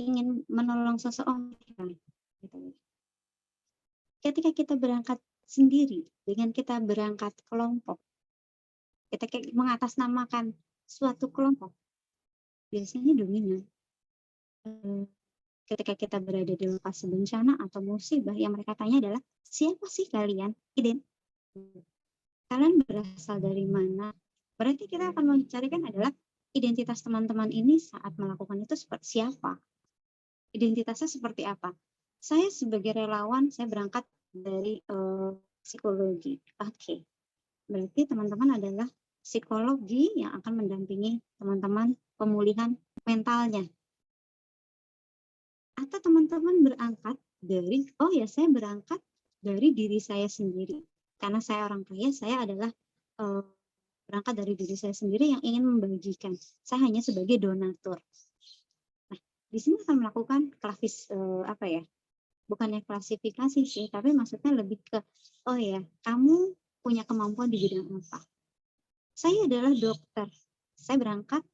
ingin menolong seseorang, gitu. Ketika kita berangkat sendiri, dengan kita berangkat kelompok, kita mengatasnamakan suatu kelompok, biasanya dominan. Ketika kita berada di lokasi bencana atau musibah, yang mereka tanya adalah, siapa sih kalian? Kalian berasal dari mana? Berarti kita akan mencarikan adalah identitas teman-teman ini saat melakukan itu seperti siapa? Identitasnya seperti apa? Saya sebagai relawan, saya berangkat dari psikologi. Oke. Berarti teman-teman adalah psikologi yang akan mendampingi teman-teman pemulihan mentalnya. Atau teman-teman berangkat dari, oh ya saya berangkat dari diri saya sendiri. Karena saya orang kaya, saya adalah berangkat dari diri saya sendiri yang ingin membagikan. Saya hanya sebagai donatur. Nah, di sini akan melakukan bukannya klasifikasi sih, tapi maksudnya lebih ke, oh ya, kamu punya kemampuan di bidang apa? Saya adalah dokter. Saya berangkat,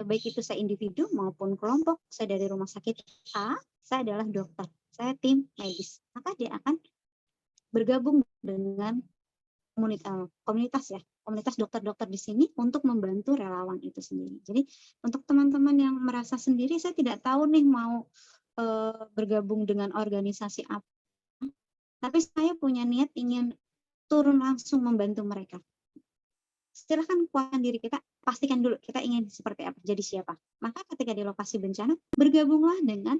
baik itu saya individu maupun kelompok, saya dari rumah sakit A, saya adalah dokter, saya tim medis. Maka dia akan bergabung dengan komunitas dokter-dokter di sini untuk membantu relawan itu sendiri. Jadi untuk teman-teman yang merasa sendiri, saya tidak tahu nih mau bergabung dengan organisasi apa, tapi saya punya niat ingin turun langsung membantu mereka. Silahkan kuatkan diri kita, pastikan dulu kita ingin seperti apa, jadi siapa. Maka ketika di lokasi bencana, bergabunglah dengan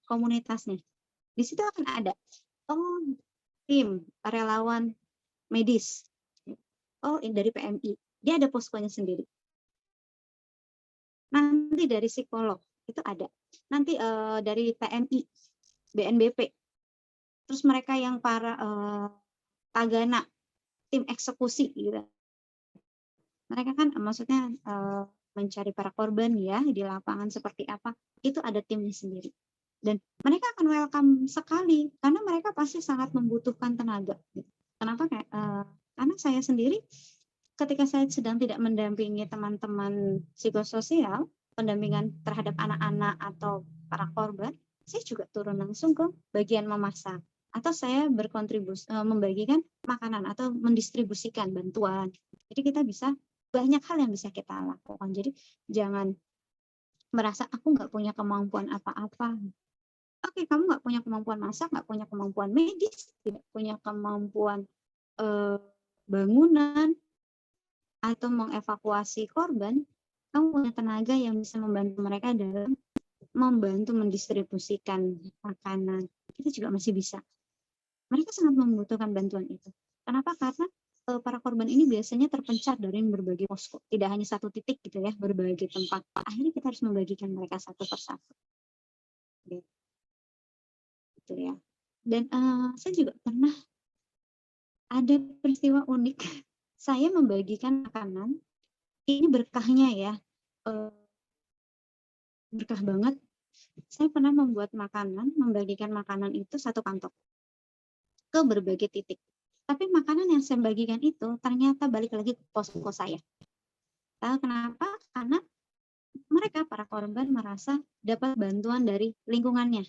komunitasnya. Di situ akan ada tim relawan medis. Dari PMI. Dia ada poskonya sendiri. Nanti dari psikolog, itu ada. Nanti dari PMI, BNBP. Terus mereka yang para tagana, tim eksekusi gitu. Mereka kan maksudnya mencari para korban ya di lapangan seperti apa, itu ada timnya sendiri. Dan mereka akan welcome sekali karena mereka pasti sangat membutuhkan tenaga. Kenapa? Karena saya sendiri ketika saya sedang tidak mendampingi teman-teman psikososial, pendampingan terhadap anak-anak atau para korban, saya juga turun langsung ke bagian memasak. Atau saya berkontribusi membagikan makanan atau mendistribusikan bantuan. Jadi kita bisa, banyak hal yang bisa kita lakukan. Jadi jangan merasa aku nggak punya kemampuan apa-apa. Oke, kamu nggak punya kemampuan masak, nggak punya kemampuan medis, tidak punya kemampuan bangunan, atau mengevakuasi korban, kamu punya tenaga yang bisa membantu mereka dalam membantu mendistribusikan makanan. Itu juga masih bisa. Mereka sangat membutuhkan bantuan itu. Kenapa? Karena para korban ini biasanya terpencar dari berbagai posko. Tidak hanya satu titik gitu ya, berbagai tempat. Akhirnya kita harus membagikan mereka satu persatu. Gitu ya. Dan saya juga pernah ada peristiwa unik. Saya membagikan makanan. Ini berkahnya ya. Berkah banget. Saya pernah membuat makanan, membagikan makanan itu satu kantong ke berbagai titik. Tapi makanan yang saya bagikan itu ternyata balik lagi ke posko saya. Tahu kenapa? Karena mereka, para korban, merasa dapat bantuan dari lingkungannya.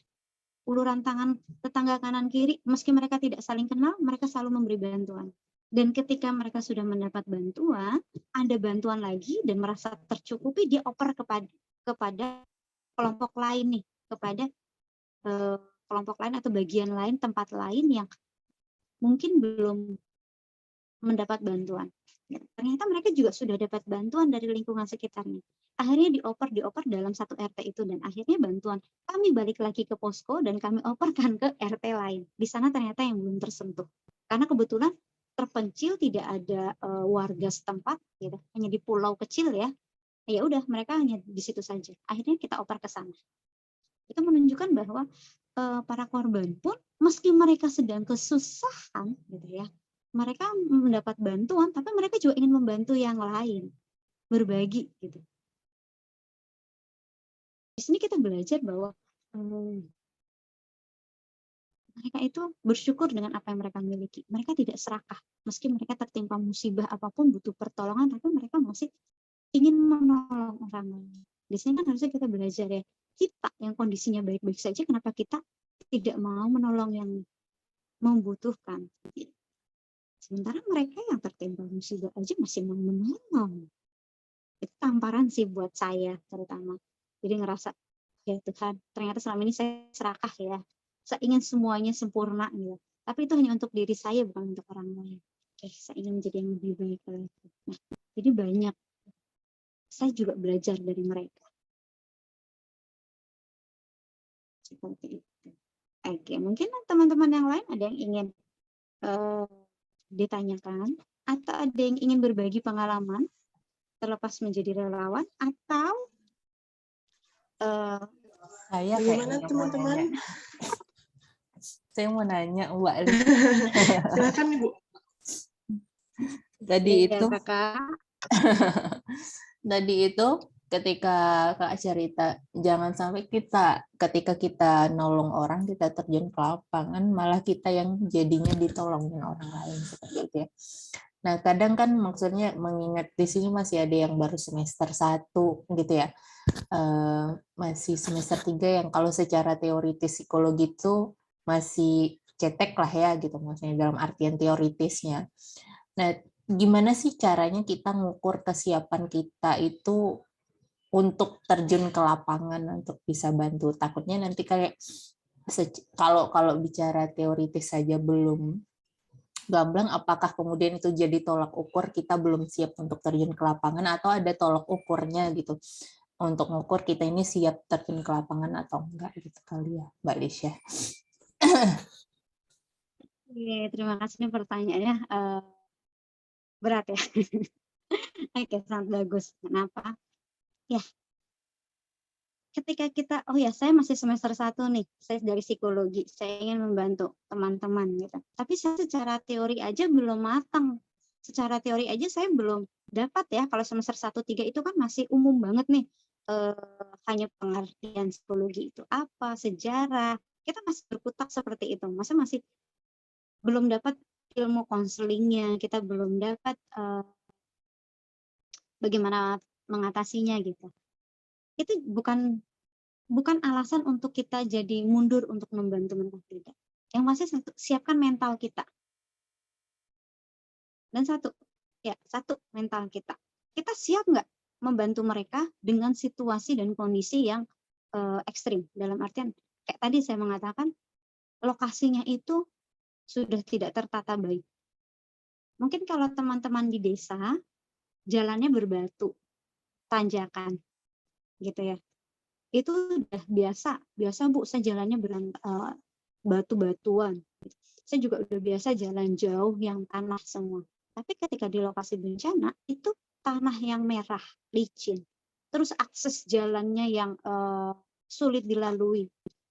Uluran tangan tetangga kanan kiri, meski mereka tidak saling kenal, mereka selalu memberi bantuan. Dan ketika mereka sudah mendapat bantuan, ada bantuan lagi dan merasa tercukupi, dia oper kepada kelompok lain nih, kepada kelompok lain atau bagian lain, tempat lain yang mungkin belum mendapat bantuan. Ternyata mereka juga sudah dapat bantuan dari lingkungan sekitarnya. Akhirnya dioper dalam satu RT itu, dan akhirnya bantuan kami balik lagi ke posko dan kami operkan ke RT lain. Di sana ternyata yang belum tersentuh. Karena kebetulan terpencil, tidak ada warga setempat, gitu. Hanya di pulau kecil ya. Ya udah, mereka hanya di situ saja. Akhirnya kita oper ke sana. Itu menunjukkan bahwa para korban pun meski mereka sedang kesusahan gitu ya, mereka mendapat bantuan, tapi mereka juga ingin membantu yang lain, berbagi gitu. Di sini kita belajar bahwa mereka itu bersyukur dengan apa yang mereka miliki. Mereka tidak serakah, meski mereka tertimpa musibah apapun, butuh pertolongan, tapi mereka masih ingin menolong orang lain. Di sini kan harusnya kita belajar ya, kita yang kondisinya baik-baik saja, kenapa kita tidak mau menolong yang membutuhkan? Sementara mereka yang tertimpa musibah aja masih mau menolong. Itu tamparan sih buat saya terutama. Jadi ngerasa, ya Tuhan, ternyata selama ini saya serakah ya. Saya ingin semuanya sempurna gitu. Tapi itu hanya untuk diri saya, bukan untuk orang lain. Saya ingin menjadi yang lebih baik lagi. Nah, jadi banyak. Saya juga belajar dari mereka. Seperti itu. Oke, mungkin teman-teman yang lain ada yang ingin ditanyakan, atau ada yang ingin berbagi pengalaman terlepas menjadi relawan, atau saya bagaimana kayaknya teman-teman? Saya mau nanya Mbak Ali. Silakan Ibu. Tadi ya, itu Kakak. tadi itu ketika Kak Syarita, jangan sampai kita ketika kita nolong orang, kita terjun ke lapangan, malah kita yang jadinya ditolongin orang lain seperti itu ya. Nah, kadang kan maksudnya mengingat di sini masih ada yang baru semester 1 gitu ya. Masih semester 3 yang kalau secara teoritis psikologi itu masih cetek lah ya gitu, maksudnya dalam artian teoritisnya. Nah, gimana sih caranya kita ngukur kesiapan kita itu untuk terjun ke lapangan untuk bisa bantu? Takutnya nanti kayak kalau bicara teoritis saja belum gamblang, apakah kemudian itu jadi tolak ukur kita belum siap untuk terjun ke lapangan, atau ada tolak ukurnya gitu untuk mengukur kita ini siap terjun ke lapangan atau enggak gitu kali ya, Mbak Lisha. Oke, terima kasih pertanyaannya. Berat ya. Oke, sangat bagus. Kenapa? Ya, ketika kita, oh ya, saya masih semester 1 nih, saya dari psikologi, saya ingin membantu teman-teman gitu. Tapi saya secara teori aja belum matang. Secara teori aja saya belum dapat ya, kalau semester 1, 3 itu kan masih umum banget nih. Hanya pengertian psikologi itu apa, sejarah, kita masih berkutat seperti itu. Masa masih belum dapat ilmu konselingnya, kita belum dapat bagaimana mengatasinya gitu. Itu bukan alasan untuk kita jadi mundur untuk membantu mereka, tidak. Yang pasti siapkan mental kita. Dan satu mental kita. Kita siap nggak membantu mereka dengan situasi dan kondisi yang ekstrim. Dalam artian kayak tadi saya mengatakan lokasinya itu sudah tidak tertata baik. Mungkin kalau teman-teman di desa jalannya berbatu, tanjakan, gitu ya. Itu udah biasa Bu, saya jalannya batu-batuan. Saya juga udah biasa jalan jauh yang tanah semua. Tapi ketika di lokasi bencana itu tanah yang merah, licin. Terus akses jalannya yang sulit dilalui.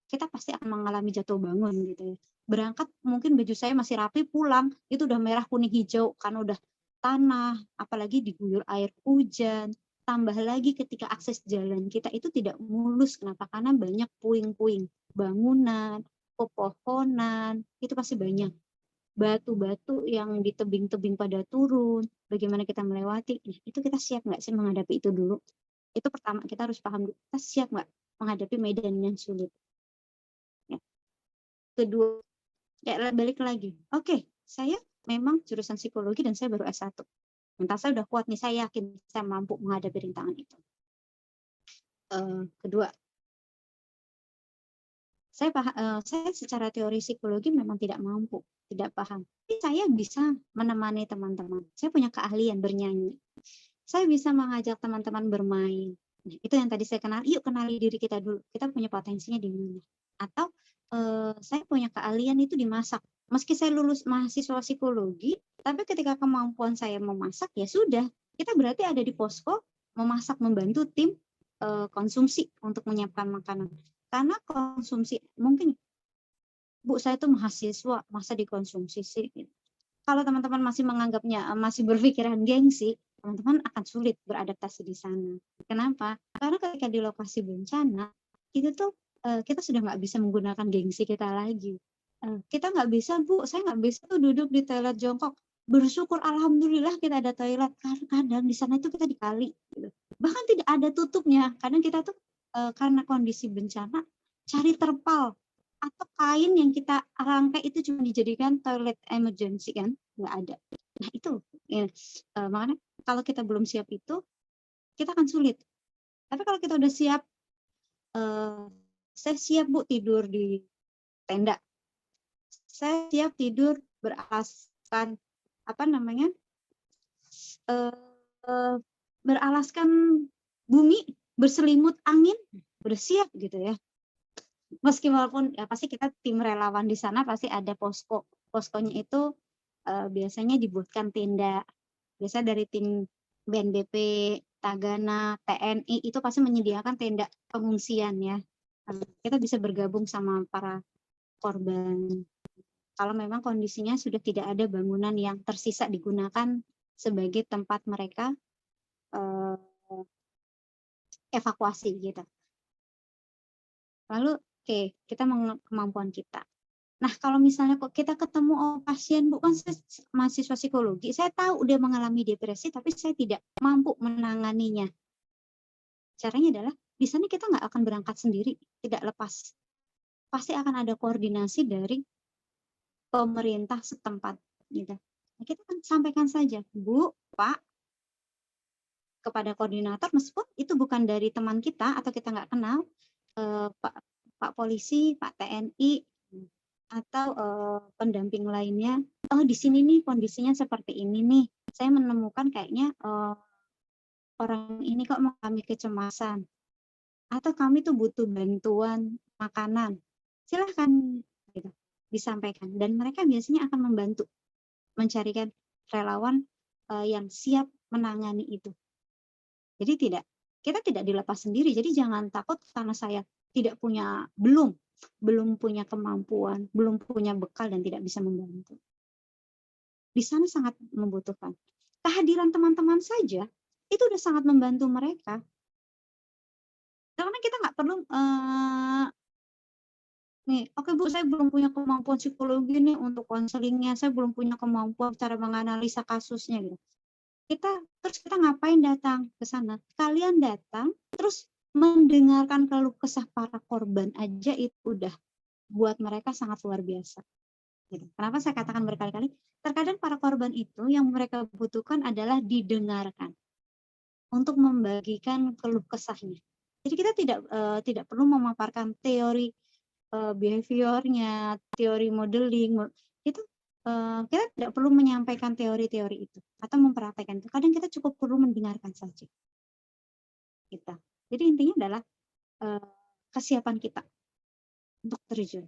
Kita pasti akan mengalami jatuh bangun gitu ya. Berangkat mungkin baju saya masih rapi, pulang itu udah merah, kuning, hijau karena udah tanah, apalagi diguyur air hujan. Tambah lagi ketika akses jalan kita itu tidak mulus. Kenapa? Karena banyak puing-puing, bangunan, pepohonan, itu pasti banyak. Batu-batu yang di tebing-tebing pada turun, bagaimana kita melewati, itu kita siap nggak sih menghadapi itu dulu? Itu pertama, kita harus paham dulu, kita siap nggak menghadapi medan yang sulit. Ya. Kedua, balik lagi, oke, saya memang jurusan psikologi dan saya baru S1. Mental saya udah kuat nih, saya yakin saya mampu menghadapi rintangan itu. Kedua, saya secara teori psikologi memang tidak mampu, tidak paham. Tapi saya bisa menemani teman-teman. Saya punya keahlian bernyanyi. Saya bisa mengajak teman-teman bermain. Nah, itu yang tadi saya kenal. Yuk kenali diri kita dulu. Kita punya potensinya di mana. Atau saya punya keahlian itu di masak. Meski saya lulus mahasiswa psikologi, tapi ketika kemampuan saya memasak, ya sudah. Kita berarti ada di posko memasak, membantu tim konsumsi untuk menyiapkan makanan. Karena konsumsi, mungkin Bu saya itu mahasiswa, masa dikonsumsi sih? Kalau teman-teman masih menganggapnya, masih berpikiran gengsi, teman-teman akan sulit beradaptasi di sana. Kenapa? Karena ketika di lokasi bencana, itu tuh kita sudah nggak bisa menggunakan gengsi kita lagi. Kita nggak bisa, Bu, saya nggak bisa tuh duduk di toilet jongkok. Bersyukur, alhamdulillah kita ada toilet. Kadang di sana itu kita di kali. Gitu. Bahkan tidak ada tutupnya. Kadang kita tuh karena kondisi bencana, cari terpal atau kain yang kita rangkai itu cuma dijadikan toilet emergency kan, nggak ada. Nah itu, ya, makanya kalau kita belum siap itu, kita akan sulit. Tapi kalau kita udah siap, saya siap Bu tidur di tenda, saya siap tidur beralaskan beralaskan bumi, berselimut angin, bersiap gitu ya. Meski walaupun ya pasti kita tim relawan di sana pasti ada posko. Poskonya itu biasanya dibuatkan tenda. Biasa dari tim BNPB, Tagana, TNI itu pasti menyediakan tenda pengungsian ya. Kita bisa bergabung sama para korban. Kalau memang kondisinya sudah tidak ada bangunan yang tersisa digunakan sebagai tempat mereka evakuasi gitu. Lalu kita kemampuan kita. Nah, kalau misalnya kok kita ketemu pasien, bukan mahasiswa psikologi, saya tahu dia mengalami depresi, tapi saya tidak mampu menanganinya. Caranya adalah, di sana kita nggak akan berangkat sendiri, tidak lepas. Pasti akan ada koordinasi dari pemerintah setempat. Gitu. Nah, kita kan sampaikan saja, Bu, Pak, kepada koordinator, meskipun itu bukan dari teman kita atau kita nggak kenal, Pak Polisi, Pak TNI, atau pendamping lainnya, di sini nih kondisinya seperti ini nih, saya menemukan kayaknya orang ini kok mengalami kecemasan, atau kami tuh butuh bantuan makanan, silahkan gitu, disampaikan, dan mereka biasanya akan membantu mencarikan relawan yang siap menangani itu. Jadi kita tidak dilepas sendiri, jadi jangan takut karena saya belum punya kemampuan, belum punya bekal dan tidak bisa membantu. Di sana sangat membutuhkan. Kehadiran teman-teman saja itu udah sangat membantu mereka. Karena kita nggak perlu oke Bu, saya belum punya kemampuan psikologi nih untuk konselingnya, saya belum punya kemampuan cara menganalisa kasusnya gitu. Terus kita ngapain datang ke sana? Kalian datang terus mendengarkan keluh kesah para korban aja itu udah buat mereka sangat luar biasa. Kenapa saya katakan berkali-kali? Terkadang para korban itu yang mereka butuhkan adalah didengarkan untuk membagikan keluh kesahnya. Jadi kita tidak perlu memaparkan teori behaviornya, teori modeling. Kita tidak perlu menyampaikan teori-teori itu atau mempraktekkan itu. Kadang kita cukup perlu mendengarkan saja. Jadi intinya adalah kesiapan kita untuk terjun.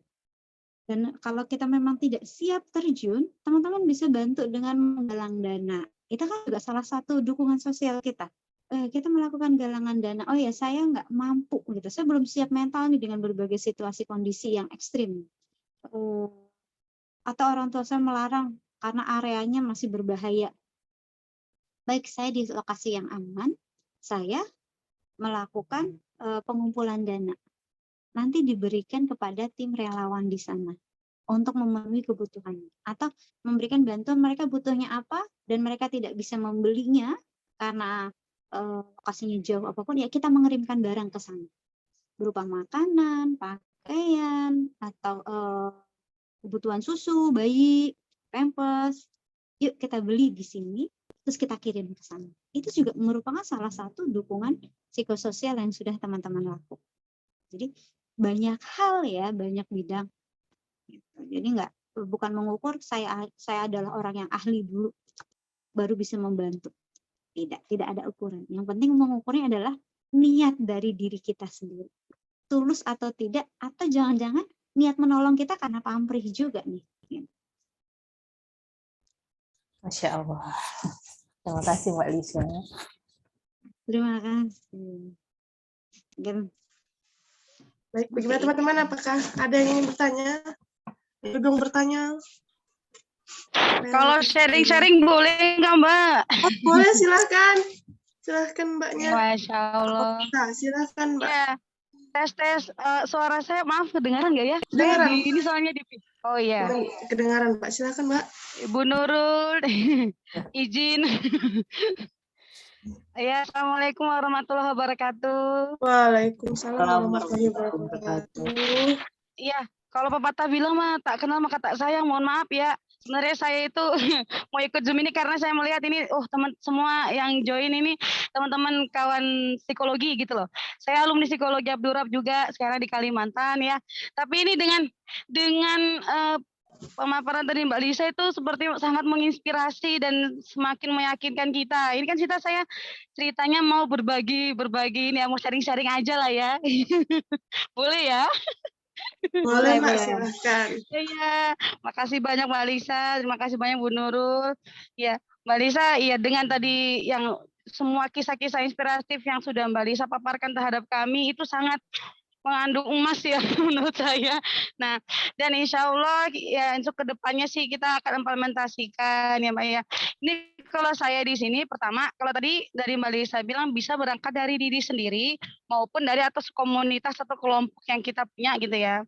Dan kalau kita memang tidak siap terjun, teman-teman bisa bantu dengan menggalang dana. Itu kan juga salah satu dukungan sosial kita. Kita melakukan galangan dana. Oh ya, saya nggak mampu gitu. Saya belum siap mental nih dengan berbagai situasi kondisi yang ekstrim. Atau orang tua saya melarang karena areanya masih berbahaya. Baik, saya di lokasi yang aman, saya melakukan pengumpulan dana. Nanti diberikan kepada tim relawan di sana untuk memenuhi kebutuhannya. Atau memberikan bantuan mereka butuhnya apa dan mereka tidak bisa membelinya karena lokasinya jauh apapun, ya kita mengirimkan barang ke sana. Berupa makanan, pakaian, atau kebutuhan susu, bayi, pampers. Yuk kita beli di sini, terus kita kirim ke sana. Itu juga merupakan salah satu dukungan psikososial yang sudah teman-teman lakukan. Jadi banyak hal ya, banyak bidang. Jadi bukan mengukur saya adalah orang yang ahli dulu baru bisa membantu. Tidak ada ukuran. Yang penting mengukurnya adalah niat dari diri kita sendiri. Tulus atau tidak, atau jangan-jangan niat menolong kita karena pamrih juga nih. Masya Allah. Terima kasih Mbak Lisa. Terima kasih. Baik, bagaimana teman-teman? Apakah ada yang ingin bertanya? Dudung bertanya. Kalau sharing-sharing boleh nggak Mbak? Oh, boleh, silahkan. Silahkan Mbaknya. Masya Allah. Nah, silahkan Mbak. Ya, tes suara saya, maaf kedengaran nggak ya? Kedengaran. Saya ini soalnya di. Oh iya. Kedengaran Mbak, silahkan Mbak. Ibu Nurul, izin. Ya, Assalamualaikum warahmatullahi wabarakatuh. Waalaikumsalam warahmatullahi wabarakatuh. Iya, kalau pepatah bilang mah tak kenal maka tak sayang, mohon maaf ya. Sebenarnya saya itu mau ikut Zoom ini karena saya melihat ini, teman semua yang join ini teman-teman kawan psikologi gitu loh. Saya alumni psikologi Abdurrahab juga sekarang di Kalimantan ya. Tapi ini dengan pemaparan tadi Mbak Lisa itu seperti sangat menginspirasi dan semakin meyakinkan kita. Ini kan saya ceritanya mau berbagi ini ya, mau sharing-sharing aja lah ya. Boleh ya? Boleh Mbak, silahkan. Iya, makasih banyak Mbak Lisa, terima kasih banyak Bu Nurul. Ya, Mbak Lisa, iya dengan tadi yang semua kisah-kisah inspiratif yang sudah Mbak Lisa paparkan terhadap kami itu sangat mengandung emas ya menurut saya. Nah, dan insya Allah ya untuk kedepannya sih kita akan implementasikan ya Mbak ya. Ini kalau saya di sini pertama, kalau tadi dari Mbak Lisa bilang bisa berangkat dari diri sendiri maupun dari atas komunitas atau kelompok yang kita punya gitu ya.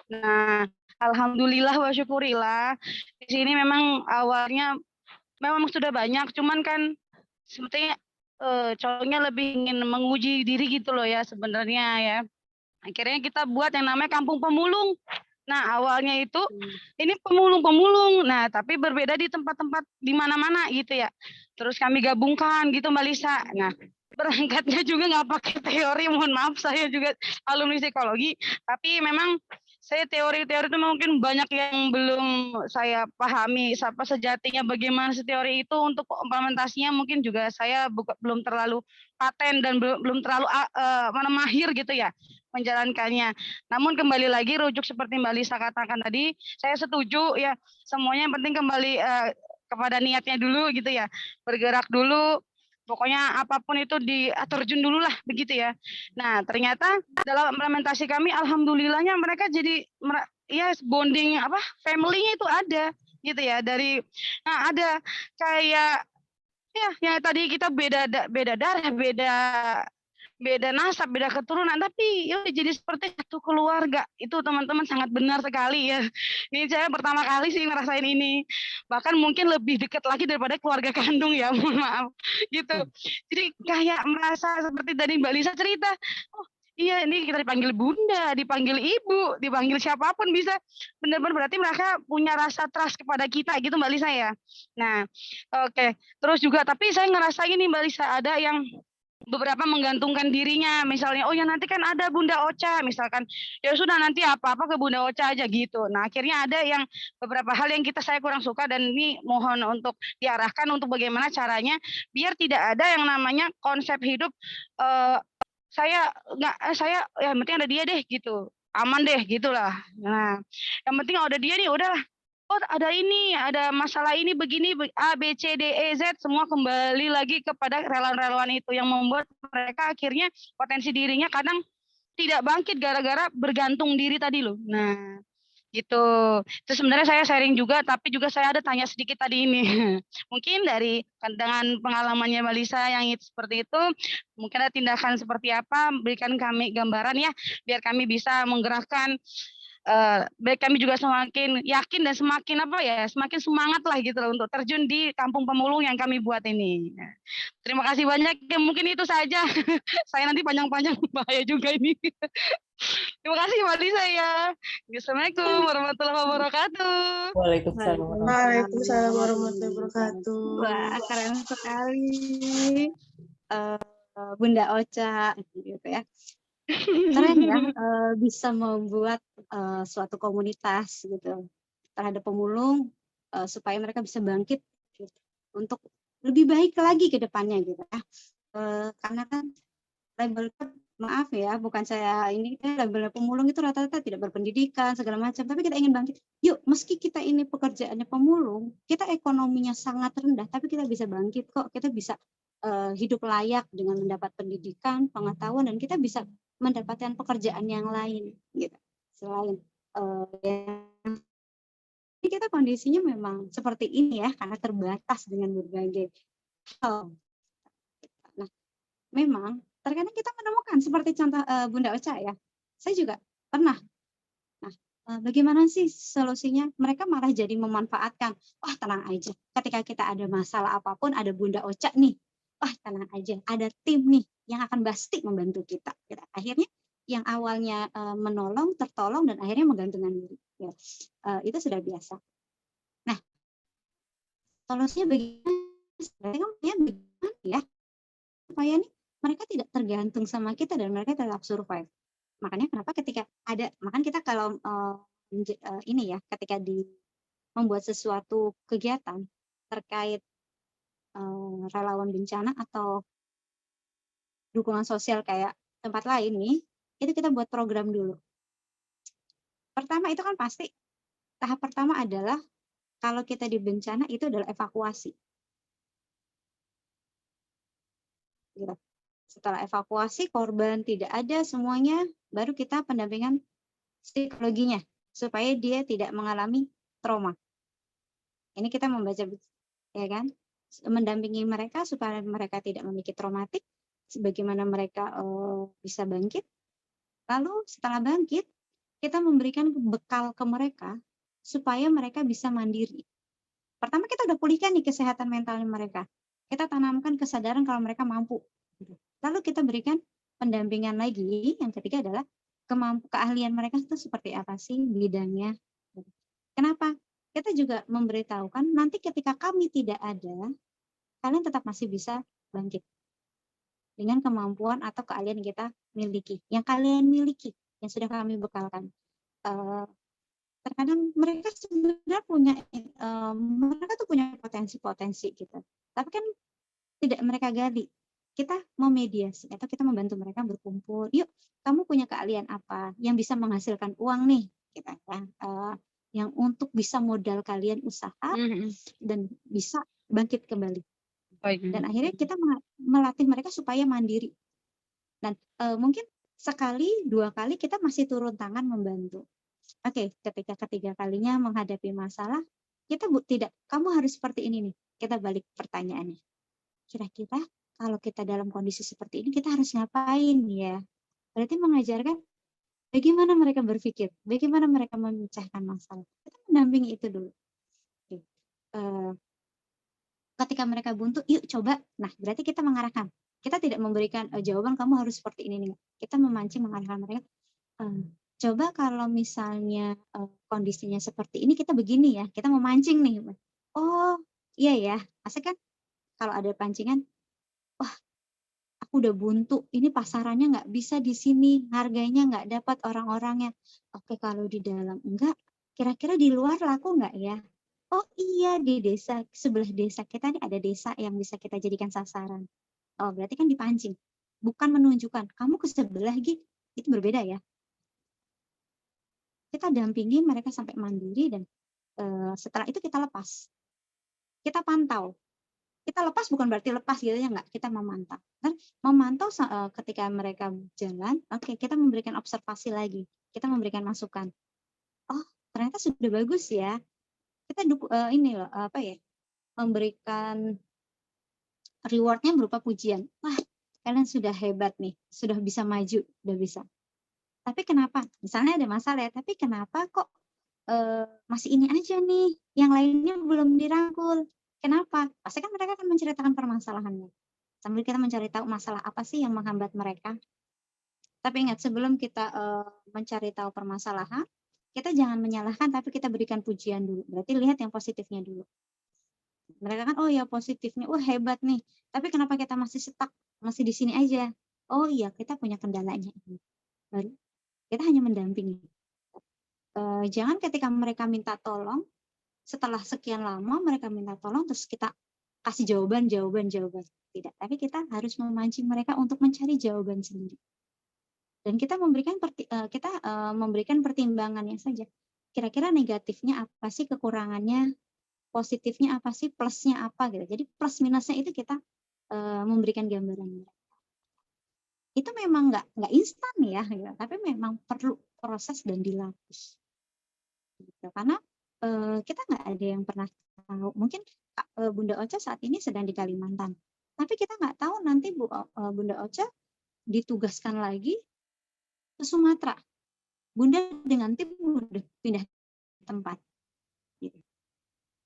Nah, alhamdulillah wa syukurillah di sini memang awalnya memang sudah banyak, cuman kan sepertinya cowoknya lebih ingin menguji diri gitu loh ya sebenarnya ya. Akhirnya kita buat yang namanya kampung pemulung. Nah, awalnya itu ini pemulung-pemulung. Nah, tapi berbeda di tempat-tempat di mana-mana gitu ya. Terus kami gabungkan gitu Mbak Lisa. Nah, berangkatnya juga nggak pakai teori, mohon maaf saya juga alumni psikologi, tapi memang saya teori-teori itu mungkin banyak yang belum saya pahami apa sejatinya bagaimana teori itu untuk implementasinya mungkin juga saya belum terlalu paten dan belum terlalu mahir gitu ya menjalankannya. Namun kembali lagi rujuk seperti Mbak Lisa katakan tadi, saya setuju ya semuanya yang penting kembali kepada niatnya dulu gitu ya, bergerak dulu. Pokoknya apapun itu terjun dulu lah begitu ya. Nah ternyata dalam implementasi kami, alhamdulillahnya mereka jadi ya bonding family-nya itu ada gitu ya dari. Nah ada kayak ya yang tadi kita beda darah, beda nasab, beda keturunan, tapi ya jadi seperti satu keluarga. Itu teman-teman sangat benar sekali ya. Ini saya pertama kali sih ngerasain ini. Bahkan mungkin lebih dekat lagi daripada keluarga kandung ya, mohon maaf. Gitu. Jadi kayak merasa seperti tadi Mbak Lisa cerita, oh iya ini kita dipanggil bunda, dipanggil ibu, dipanggil siapapun bisa. Benar-benar berarti mereka punya rasa trust kepada kita gitu Mbak Lisa ya. Nah, oke. Terus juga tapi saya ngerasa ini Mbak Lisa ada yang beberapa menggantungkan dirinya, misalnya oh ya nanti kan ada Bunda Ocha misalkan, ya sudah nanti apa-apa ke Bunda Ocha aja gitu. Nah akhirnya ada yang beberapa hal yang saya kurang suka dan ini mohon untuk diarahkan untuk bagaimana caranya biar tidak ada yang namanya konsep hidup saya yang penting ada dia deh gitu, aman deh gitulah. Nah yang penting ada dia nih udahlah. Oh ada ini, ada masalah ini begini, A, B, C, D, E, Z, semua kembali lagi kepada relawan-relawan itu yang membuat mereka akhirnya potensi dirinya kadang tidak bangkit gara-gara bergantung diri tadi loh. Nah gitu. Itu sebenarnya saya sharing juga, tapi juga saya ada tanya sedikit tadi ini. Mungkin dari dengan pengalamannya Mbak Lisa yang seperti itu, mungkin ada tindakan seperti apa, berikan kami gambaran ya, biar kami bisa menggerakkan baik kami juga semakin yakin dan semakin semangat lah gitu loh untuk terjun di kampung pemulung yang kami buat ini. Terima kasih banyak. Ya, mungkin itu saja. Saya nanti panjang-panjang bahaya juga ini. Terima kasih Mbak Lisa ya. Assalamualaikum warahmatullahi wabarakatuh. Waalaikumsalam. Waalaikumsalam warahmatullahi wabarakatuh. Wah, keren sekali. Bunda Ocha gitu ya. Keren ya bisa membuat suatu komunitas gitu terhadap pemulung supaya mereka bisa bangkit gitu, untuk lebih baik lagi ke depannya gitu ya. Karena kan label, maaf ya, bukan saya ini label pemulung itu rata-rata tidak berpendidikan segala macam, tapi kita ingin bangkit. Yuk, meski kita ini pekerjaannya pemulung, kita ekonominya sangat rendah, tapi kita bisa bangkit kok. Kita bisa hidup layak dengan mendapat pendidikan, pengetahuan, dan kita bisa mendapatkan pekerjaan yang lain gitu. Selain ini kita kondisinya memang seperti ini ya, karena terbatas dengan berbagai hal. Nah, memang terkadang kita menemukan seperti contoh Bunda Ocha ya. Saya juga pernah. Nah, bagaimana sih solusinya? Mereka malah jadi memanfaatkan. Wah, tenang aja. Ketika kita ada masalah apapun, ada Bunda Ocha nih. Wah, tenang aja. Ada tim nih yang akan pasti membantu kita. Akhirnya yang awalnya menolong, tertolong, dan akhirnya menggantungkan diri. Ya, itu sudah biasa. Nah, solusinya bagaimana ya? Supaya nih mereka tidak tergantung sama kita dan mereka tetap survive. Makanya kenapa ketika ada, makanya kita kalau ini ya, ketika membuat sesuatu kegiatan terkait relawan bencana atau dukungan sosial kayak tempat lain nih, itu kita buat program dulu. Pertama itu kan pasti tahap pertama adalah kalau kita di bencana itu adalah evakuasi. Gitu. Setelah evakuasi, korban tidak ada semuanya, baru kita pendampingan psikologinya supaya dia tidak mengalami trauma. Ini kita membaca, ya kan? mendampingi mereka supaya mereka tidak memiliki traumatik, bagaimana mereka bisa bangkit. Lalu setelah bangkit, kita memberikan bekal ke mereka supaya mereka bisa mandiri. Pertama kita udah pulihkan nih kesehatan mentalnya mereka. Kita tanamkan kesadaran kalau mereka mampu. Lalu kita berikan pendampingan lagi. Yang ketiga adalah keahlian mereka itu seperti apa sih bidangnya. Kenapa? Kita juga memberitahukan nanti ketika kami tidak ada, kalian tetap masih bisa bangkit. Dengan kemampuan atau keahlian yang kita miliki. Yang kalian miliki, yang sudah kami bekalkan. Terkadang mereka sebenarnya punya mereka tuh punya potensi-potensi gitu, tapi kan tidak mereka gali. Kita memediasi atau kita membantu mereka berkumpul. Yuk, kamu punya keahlian apa yang bisa menghasilkan uang nih, kita yang untuk bisa modal kalian usaha dan bisa bangkit kembali. Dan akhirnya kita melatih mereka supaya mandiri. Dan mungkin sekali, 2 kali kita masih turun tangan membantu. Oke, ketika ketiga kalinya menghadapi masalah, kita tidak, kamu harus seperti ini nih. Kita balik pertanyaannya. Kira-kira kalau kita dalam kondisi seperti ini, kita harus ngapain ya? Berarti mengajarkan bagaimana mereka berpikir, bagaimana mereka memecahkan masalah. Kita mendampingi itu dulu. Oke. Ketika mereka buntu, yuk coba. Nah, berarti kita mengarahkan. Kita tidak memberikan jawaban kamu harus seperti ini nih. Kita memancing mengarahkan mereka. Coba kalau misalnya kondisinya seperti ini, kita begini ya, kita memancing nih. Oh iya ya, asik kan kalau ada pancingan, wah aku udah buntu, ini pasarannya nggak bisa di sini, harganya nggak dapat orang-orangnya. Oke, kalau di dalam enggak, kira-kira di luar laku nggak ya? Oh iya, di desa, sebelah desa kita nih ada desa yang bisa kita jadikan sasaran. Oh berarti kan dipancing, bukan menunjukkan, kamu ke sebelah gitu, itu berbeda ya. Kita dampingi mereka sampai mandiri dan setelah itu kita lepas. Kita pantau. Kita lepas bukan berarti lepas gitu ya, enggak. Kita memantau. Dan memantau ketika mereka jalan, oke, kita memberikan observasi lagi. Kita memberikan masukan. Oh, ternyata sudah bagus ya. Kita ini loh, memberikan rewardnya berupa pujian. Wah, kalian sudah hebat nih, sudah bisa maju, sudah bisa. Tapi kenapa? Misalnya ada masalah ya, tapi kenapa kok masih ini aja nih, yang lainnya belum dirangkul. Kenapa? Pasti kan mereka akan menceritakan permasalahannya. Sambil kita mencari tahu masalah apa sih yang menghambat mereka. Tapi ingat, sebelum kita mencari tahu permasalahan, kita jangan menyalahkan, tapi kita berikan pujian dulu. Berarti lihat yang positifnya dulu. Mereka kan, oh ya positifnya, wah hebat nih. Tapi kenapa kita masih stuck, masih di sini aja? Oh iya, kita punya kendalanya ini. Baru kita hanya mendampingi. Jangan ketika mereka minta tolong, setelah sekian lama mereka minta tolong, terus kita kasih jawaban. Tidak, tapi kita harus memancing mereka untuk mencari jawaban sendiri. Dan kita memberikan pertimbangannya saja. Kira-kira negatifnya apa sih, kekurangannya, positifnya apa sih, plusnya apa gitu. Jadi plus minusnya itu kita memberikan gambarannya. Itu memang nggak instan ya, gitu. Tapi memang perlu proses dan dilapis. Gitu. Karena kita nggak ada yang pernah tahu. Mungkin Bunda Ocha saat ini sedang di Kalimantan, tapi kita nggak tahu nanti Bunda Ocha ditugaskan lagi ke Sumatera. Bunda dengan tim udah pindah tempat. Gitu.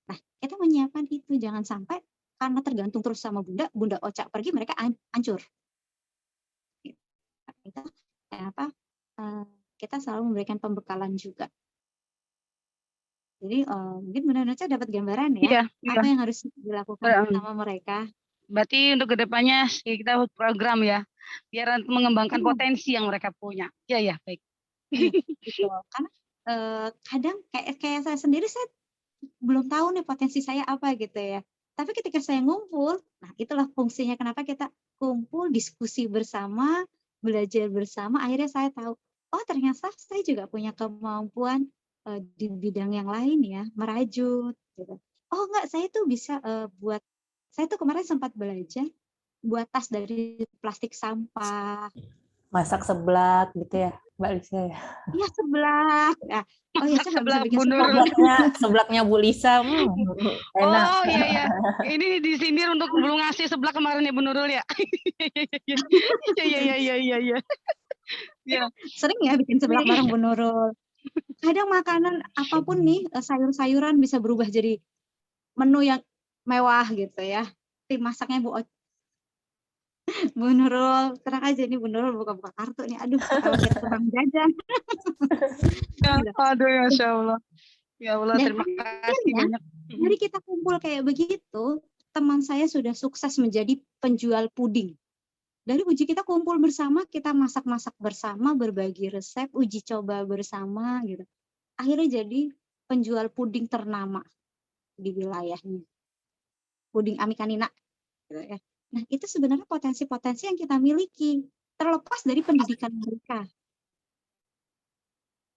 Nah, kita menyiapkan itu, jangan sampai karena tergantung terus sama Bunda Ocha pergi, mereka hancur. Gitu. Itu kenapa kita selalu memberikan pembekalan juga. Jadi mungkin Bunda Ocha dapat gambaran ya, apa yang harus dilakukan sama mereka. Berarti untuk kedepannya kita program ya, biar mengembangkan potensi yang mereka punya. Iya, baik. Gitu. Karena kadang kayak saya sendiri, saya belum tahu nih potensi saya apa gitu ya. Tapi ketika saya ngumpul, nah itulah fungsinya kenapa kita kumpul, diskusi bersama, belajar bersama, akhirnya saya tahu, oh ternyata saya juga punya kemampuan di bidang yang lain ya, merajut gitu. Oh enggak, saya tuh bisa saya tuh kemarin sempat belajar buat tas dari plastik sampah. masak seblak gitu ya, Mbak Lisa ya. Iya, seblak. Nah, oh ya, saya nggak bisa Seblak bikin Bu seblak. Nurul. Seblaknya Bu Lisa, enak. Oh iya iya. Ini disindir untuk belum ngasih seblak kemarin ya Bu Nurul ya. Iya iya iya iya iya. Ya. Sering ya bikin seblak bareng Bu Nurul. Kadang makanan apapun nih, sayur-sayuran bisa berubah jadi menu yang mewah gitu ya. Tim masaknya Bu Nurul, tenang aja nih Bu Nurul buka-buka kartu nih. Aduh, kalau kita kurang jajan. Aduh ya Masya Allah. Ya Allah, Dan terima kasih akhirnya, banyak. dari kita kumpul kayak begitu, teman saya sudah sukses menjadi penjual puding. Dari uji kita kumpul bersama, kita masak-masak bersama, berbagi resep, uji coba bersama gitu. Akhirnya jadi penjual puding ternama di wilayahnya. Puding Amikanina gitu ya. Nah, itu sebenarnya potensi-potensi yang kita miliki, terlepas dari pendidikan mereka.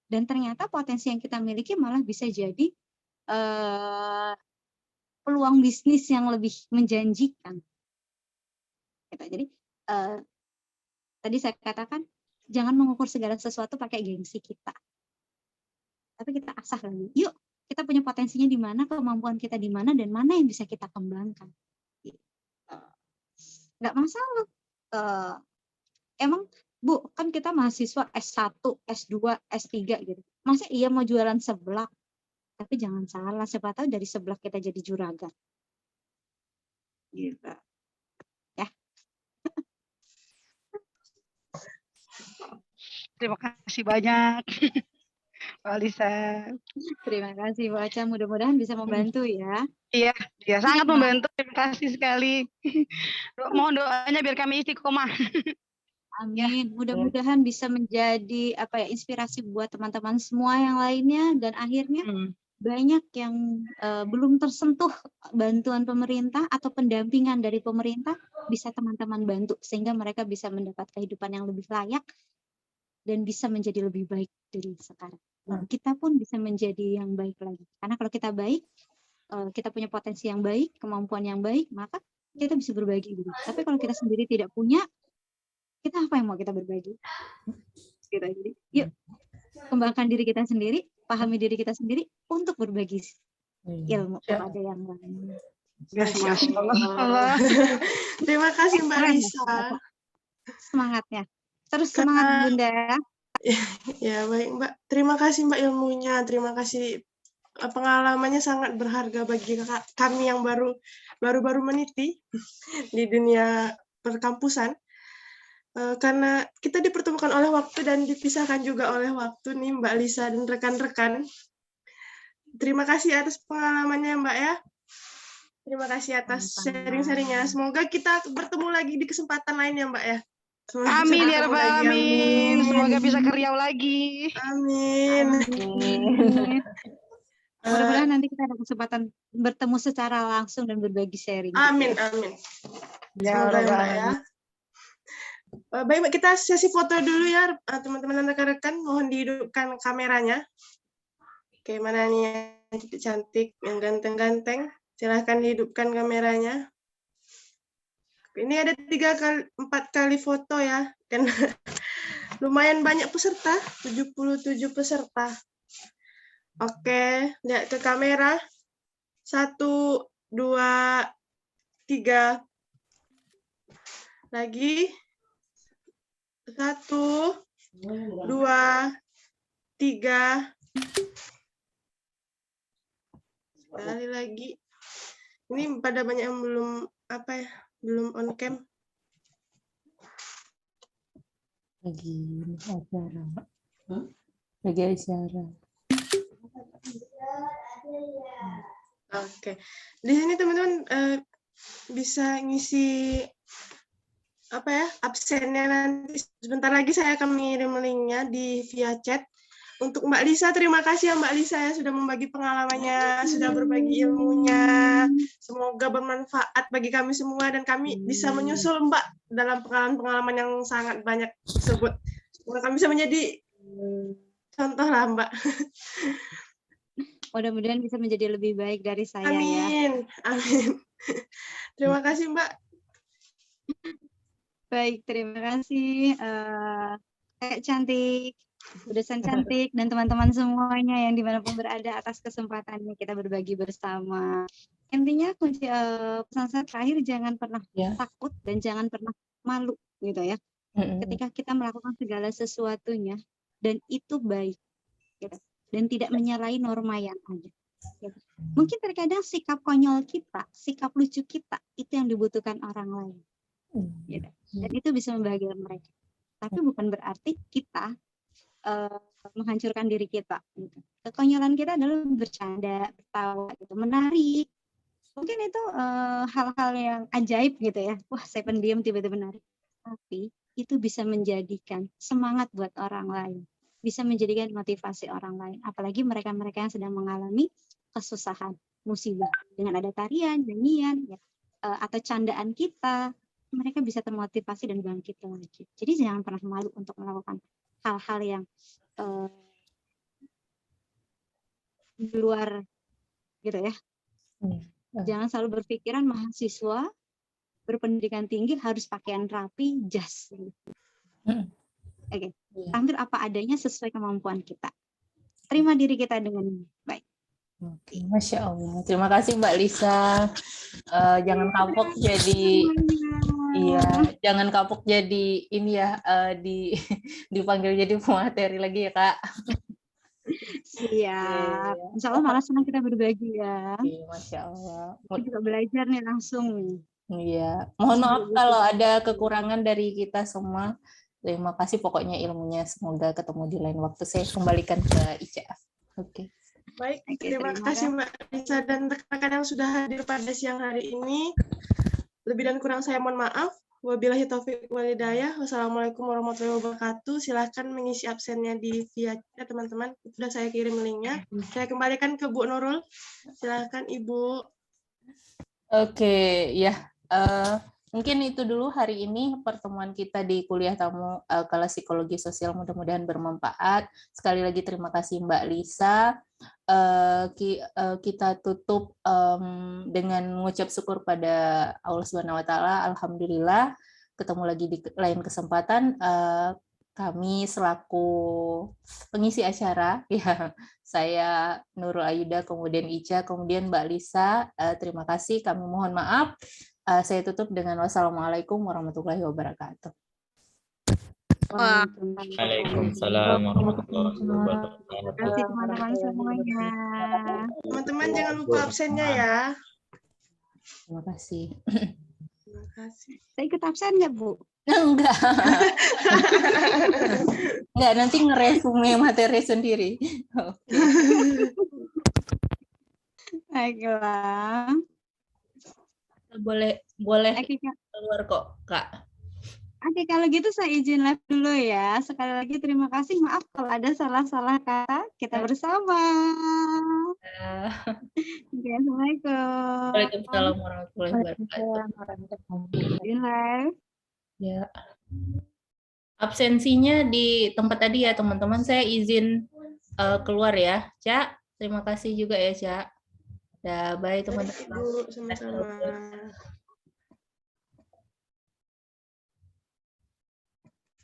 Dan ternyata potensi yang kita miliki malah bisa jadi peluang bisnis yang lebih menjanjikan. Jadi tadi saya katakan jangan mengukur segala sesuatu pakai gengsi kita, tapi kita asah lagi. Yuk, kita punya potensinya di mana, kemampuan kita di mana, dan mana yang bisa kita kembangkan. Nggak masalah. Emang Bu, kan kita mahasiswa S1, S2, S3 gitu. Masa iya mau jualan seblak? Tapi jangan salah, siapa tahu dari seblak kita jadi juragan. Gitu. Ya. Terima kasih banyak. Mbak Lisa. Terima kasih Bu Aca, mudah-mudahan bisa membantu ya. Iya, ya sangat membantu. Terima kasih sekali. Mohon doanya biar kami istiqomah. Amin. Mudah-mudahan bisa menjadi inspirasi buat teman-teman semua yang lainnya, dan akhirnya banyak yang belum tersentuh bantuan pemerintah atau pendampingan dari pemerintah bisa teman-teman bantu sehingga mereka bisa mendapat kehidupan yang lebih layak dan bisa menjadi lebih baik dari sekarang. Kita pun bisa menjadi yang baik lagi. Karena kalau kita baik, kita punya potensi yang baik, kemampuan yang baik, maka kita bisa berbagi. Tapi kalau kita sendiri tidak punya, kita apa yang mau kita berbagi? Kita jadi, yuk kembangkan diri kita sendiri, pahami diri kita sendiri untuk berbagi ilmu kepada yang lain. Masya Allah. Terima kasih Mbak Lisa. Semangatnya. Terus semangat Bunda. Ya baik Mbak. Terima kasih Mbak ilmunya. Terima kasih pengalamannya sangat berharga bagi kami yang baru meniti di dunia perkampusan. Karena kita dipertemukan oleh waktu dan dipisahkan juga oleh waktu nih Mbak Lisa dan rekan-rekan. Terima kasih atas pengalamannya Mbak ya. Terima kasih atas sharing-sharingnya. Semoga kita bertemu lagi di kesempatan lain ya Mbak ya. Semoga amin ya Rabbal Alamin. Semoga bisa ke Riau lagi. Amin. Mudah-mudahan nanti kita ada kesempatan bertemu secara langsung dan berbagi sharing. Amin, amin. Semoga ya Mbak ya. Baik Mbak, kita sesi foto dulu ya teman-teman dan rekan-rekan. Mohon dihidupkan kameranya. Oke, mana nih yang cantik, yang ganteng-ganteng. Silahkan dihidupkan kameranya. Ini ada 4 kali foto ya. Dan lumayan banyak peserta, 77 peserta. Oke, lihat ke kamera. 1, 2, 3. Lagi. 1, 2, 3. Sekali lagi. Ini pada banyak yang belum on cam. Lagi acara. Lagi acara. Oke. Di sini teman-teman bisa ngisi absennya nanti. Sebentar lagi saya akan mengirim linknya via chat. Untuk Mbak Lisa, terima kasih ya Mbak Lisa ya sudah membagi pengalamannya, sudah berbagi ilmunya. Semoga bermanfaat bagi kami semua dan kami bisa menyusul Mbak dalam pengalaman-pengalaman yang sangat banyak tersebut. Semoga kami bisa menjadi contoh lah Mbak. Mudah-mudahan bisa menjadi lebih baik dari saya. Amin. Ya. Amin. Terima kasih Mbak. Baik, terima kasih Kakak cantik, dosen cantik, dan teman-teman semuanya yang dimanapun berada atas kesempatannya kita berbagi bersama. Intinya kunci pesan saya terakhir, jangan pernah Ya. takut dan jangan pernah malu gitu ya. Ketika kita melakukan segala sesuatunya dan itu baik gitu. Dan tidak menyalahi norma yang ada. Gitu. Mungkin terkadang sikap konyol kita, sikap lucu kita itu yang dibutuhkan orang lain. Gitu. Dan itu bisa membahagiakan mereka. Tapi bukan berarti kita menghancurkan diri kita. Gitu. Kekonyolan kita adalah bercanda, bertawa, gitu, menarik. Mungkin itu hal-hal yang ajaib gitu ya. Wah, saya pendiam tiba-tiba menarik. Tapi itu bisa menjadikan semangat buat orang lain. Bisa menjadikan motivasi orang lain. Apalagi mereka-mereka yang sedang mengalami kesusahan, musibah. Dengan ada tarian, nyanyian, ya, atau candaan kita, mereka bisa termotivasi dan bangkit lagi. Jadi jangan pernah malu untuk melakukan hal-hal yang di luar gitu ya. Jangan selalu berpikiran mahasiswa berpendidikan tinggi harus pakaian rapi, jas. Oke. Tampil apa adanya sesuai kemampuan kita. Terima diri kita dengan baik. Oke, Masya Allah. Terima kasih Mbak Lisa. Jangan kapok jadi jangan kapok jadi ini ya dipanggil jadi pemateri lagi ya Kak. Siap. Insya Allah malah senang kita berbagi ya. Masya Allah. Kita juga belajar nih langsung. Iya. Mohon maaf kalau ada kekurangan dari kita semua. Terima kasih pokoknya ilmunya. Semoga ketemu di lain waktu. Saya kembalikan ke ICF. Oke. Baik, terima kasih Mbak Lisa dan rekan-rekan yang sudah hadir pada siang hari ini. Lebih dan kurang saya mohon maaf. Wabillahi taufiq wal hidayah. Wassalamualaikum warahmatullahi wabarakatuh. Silakan mengisi absennya di via chat teman-teman. Sudah saya kirim linknya. Saya kembalikan ke Bu Nurul. Silakan Ibu. Oke, ya. Mungkin itu dulu hari ini pertemuan kita di kuliah tamu kelas psikologi sosial, mudah-mudahan bermanfaat. Sekali lagi terima kasih Mbak Lisa. Kita tutup dengan mengucap syukur pada Allah Subhanahu wa taala. Alhamdulillah ketemu lagi di lain kesempatan. Kami selaku pengisi acara ya, saya Nurul Ayuda, kemudian Ica, kemudian Mbak Lisa. Terima kasih, kami mohon maaf. Saya tutup dengan wassalamualaikum warahmatullahi wabarakatuh. Waalaikumsalam warahmatullahi wabarakatuh. Terima kasih teman-teman semuanya. Teman-teman jangan lupa absennya ya. Terima kasih. Terima kasih. Saya ikut absen nggak, Bu? Enggak. Enggak, nanti ngeresume materi sendiri. Baiklah. Boleh keluar kok, Kak. Oke, kalau gitu saya izin live dulu ya. Sekali lagi terima kasih. Maaf kalau ada salah-salah kata. Kita bersama. Oke, Assalamualaikum. Waalaikumsalam warahmatullahi wabarakatuh. Izin live. Ya. Absensinya di tempat tadi ya, teman-teman. Saya izin keluar ya, Cak. Terima kasih juga ya, Cak. Ya, bye teman-teman. Ibu, sama-sama.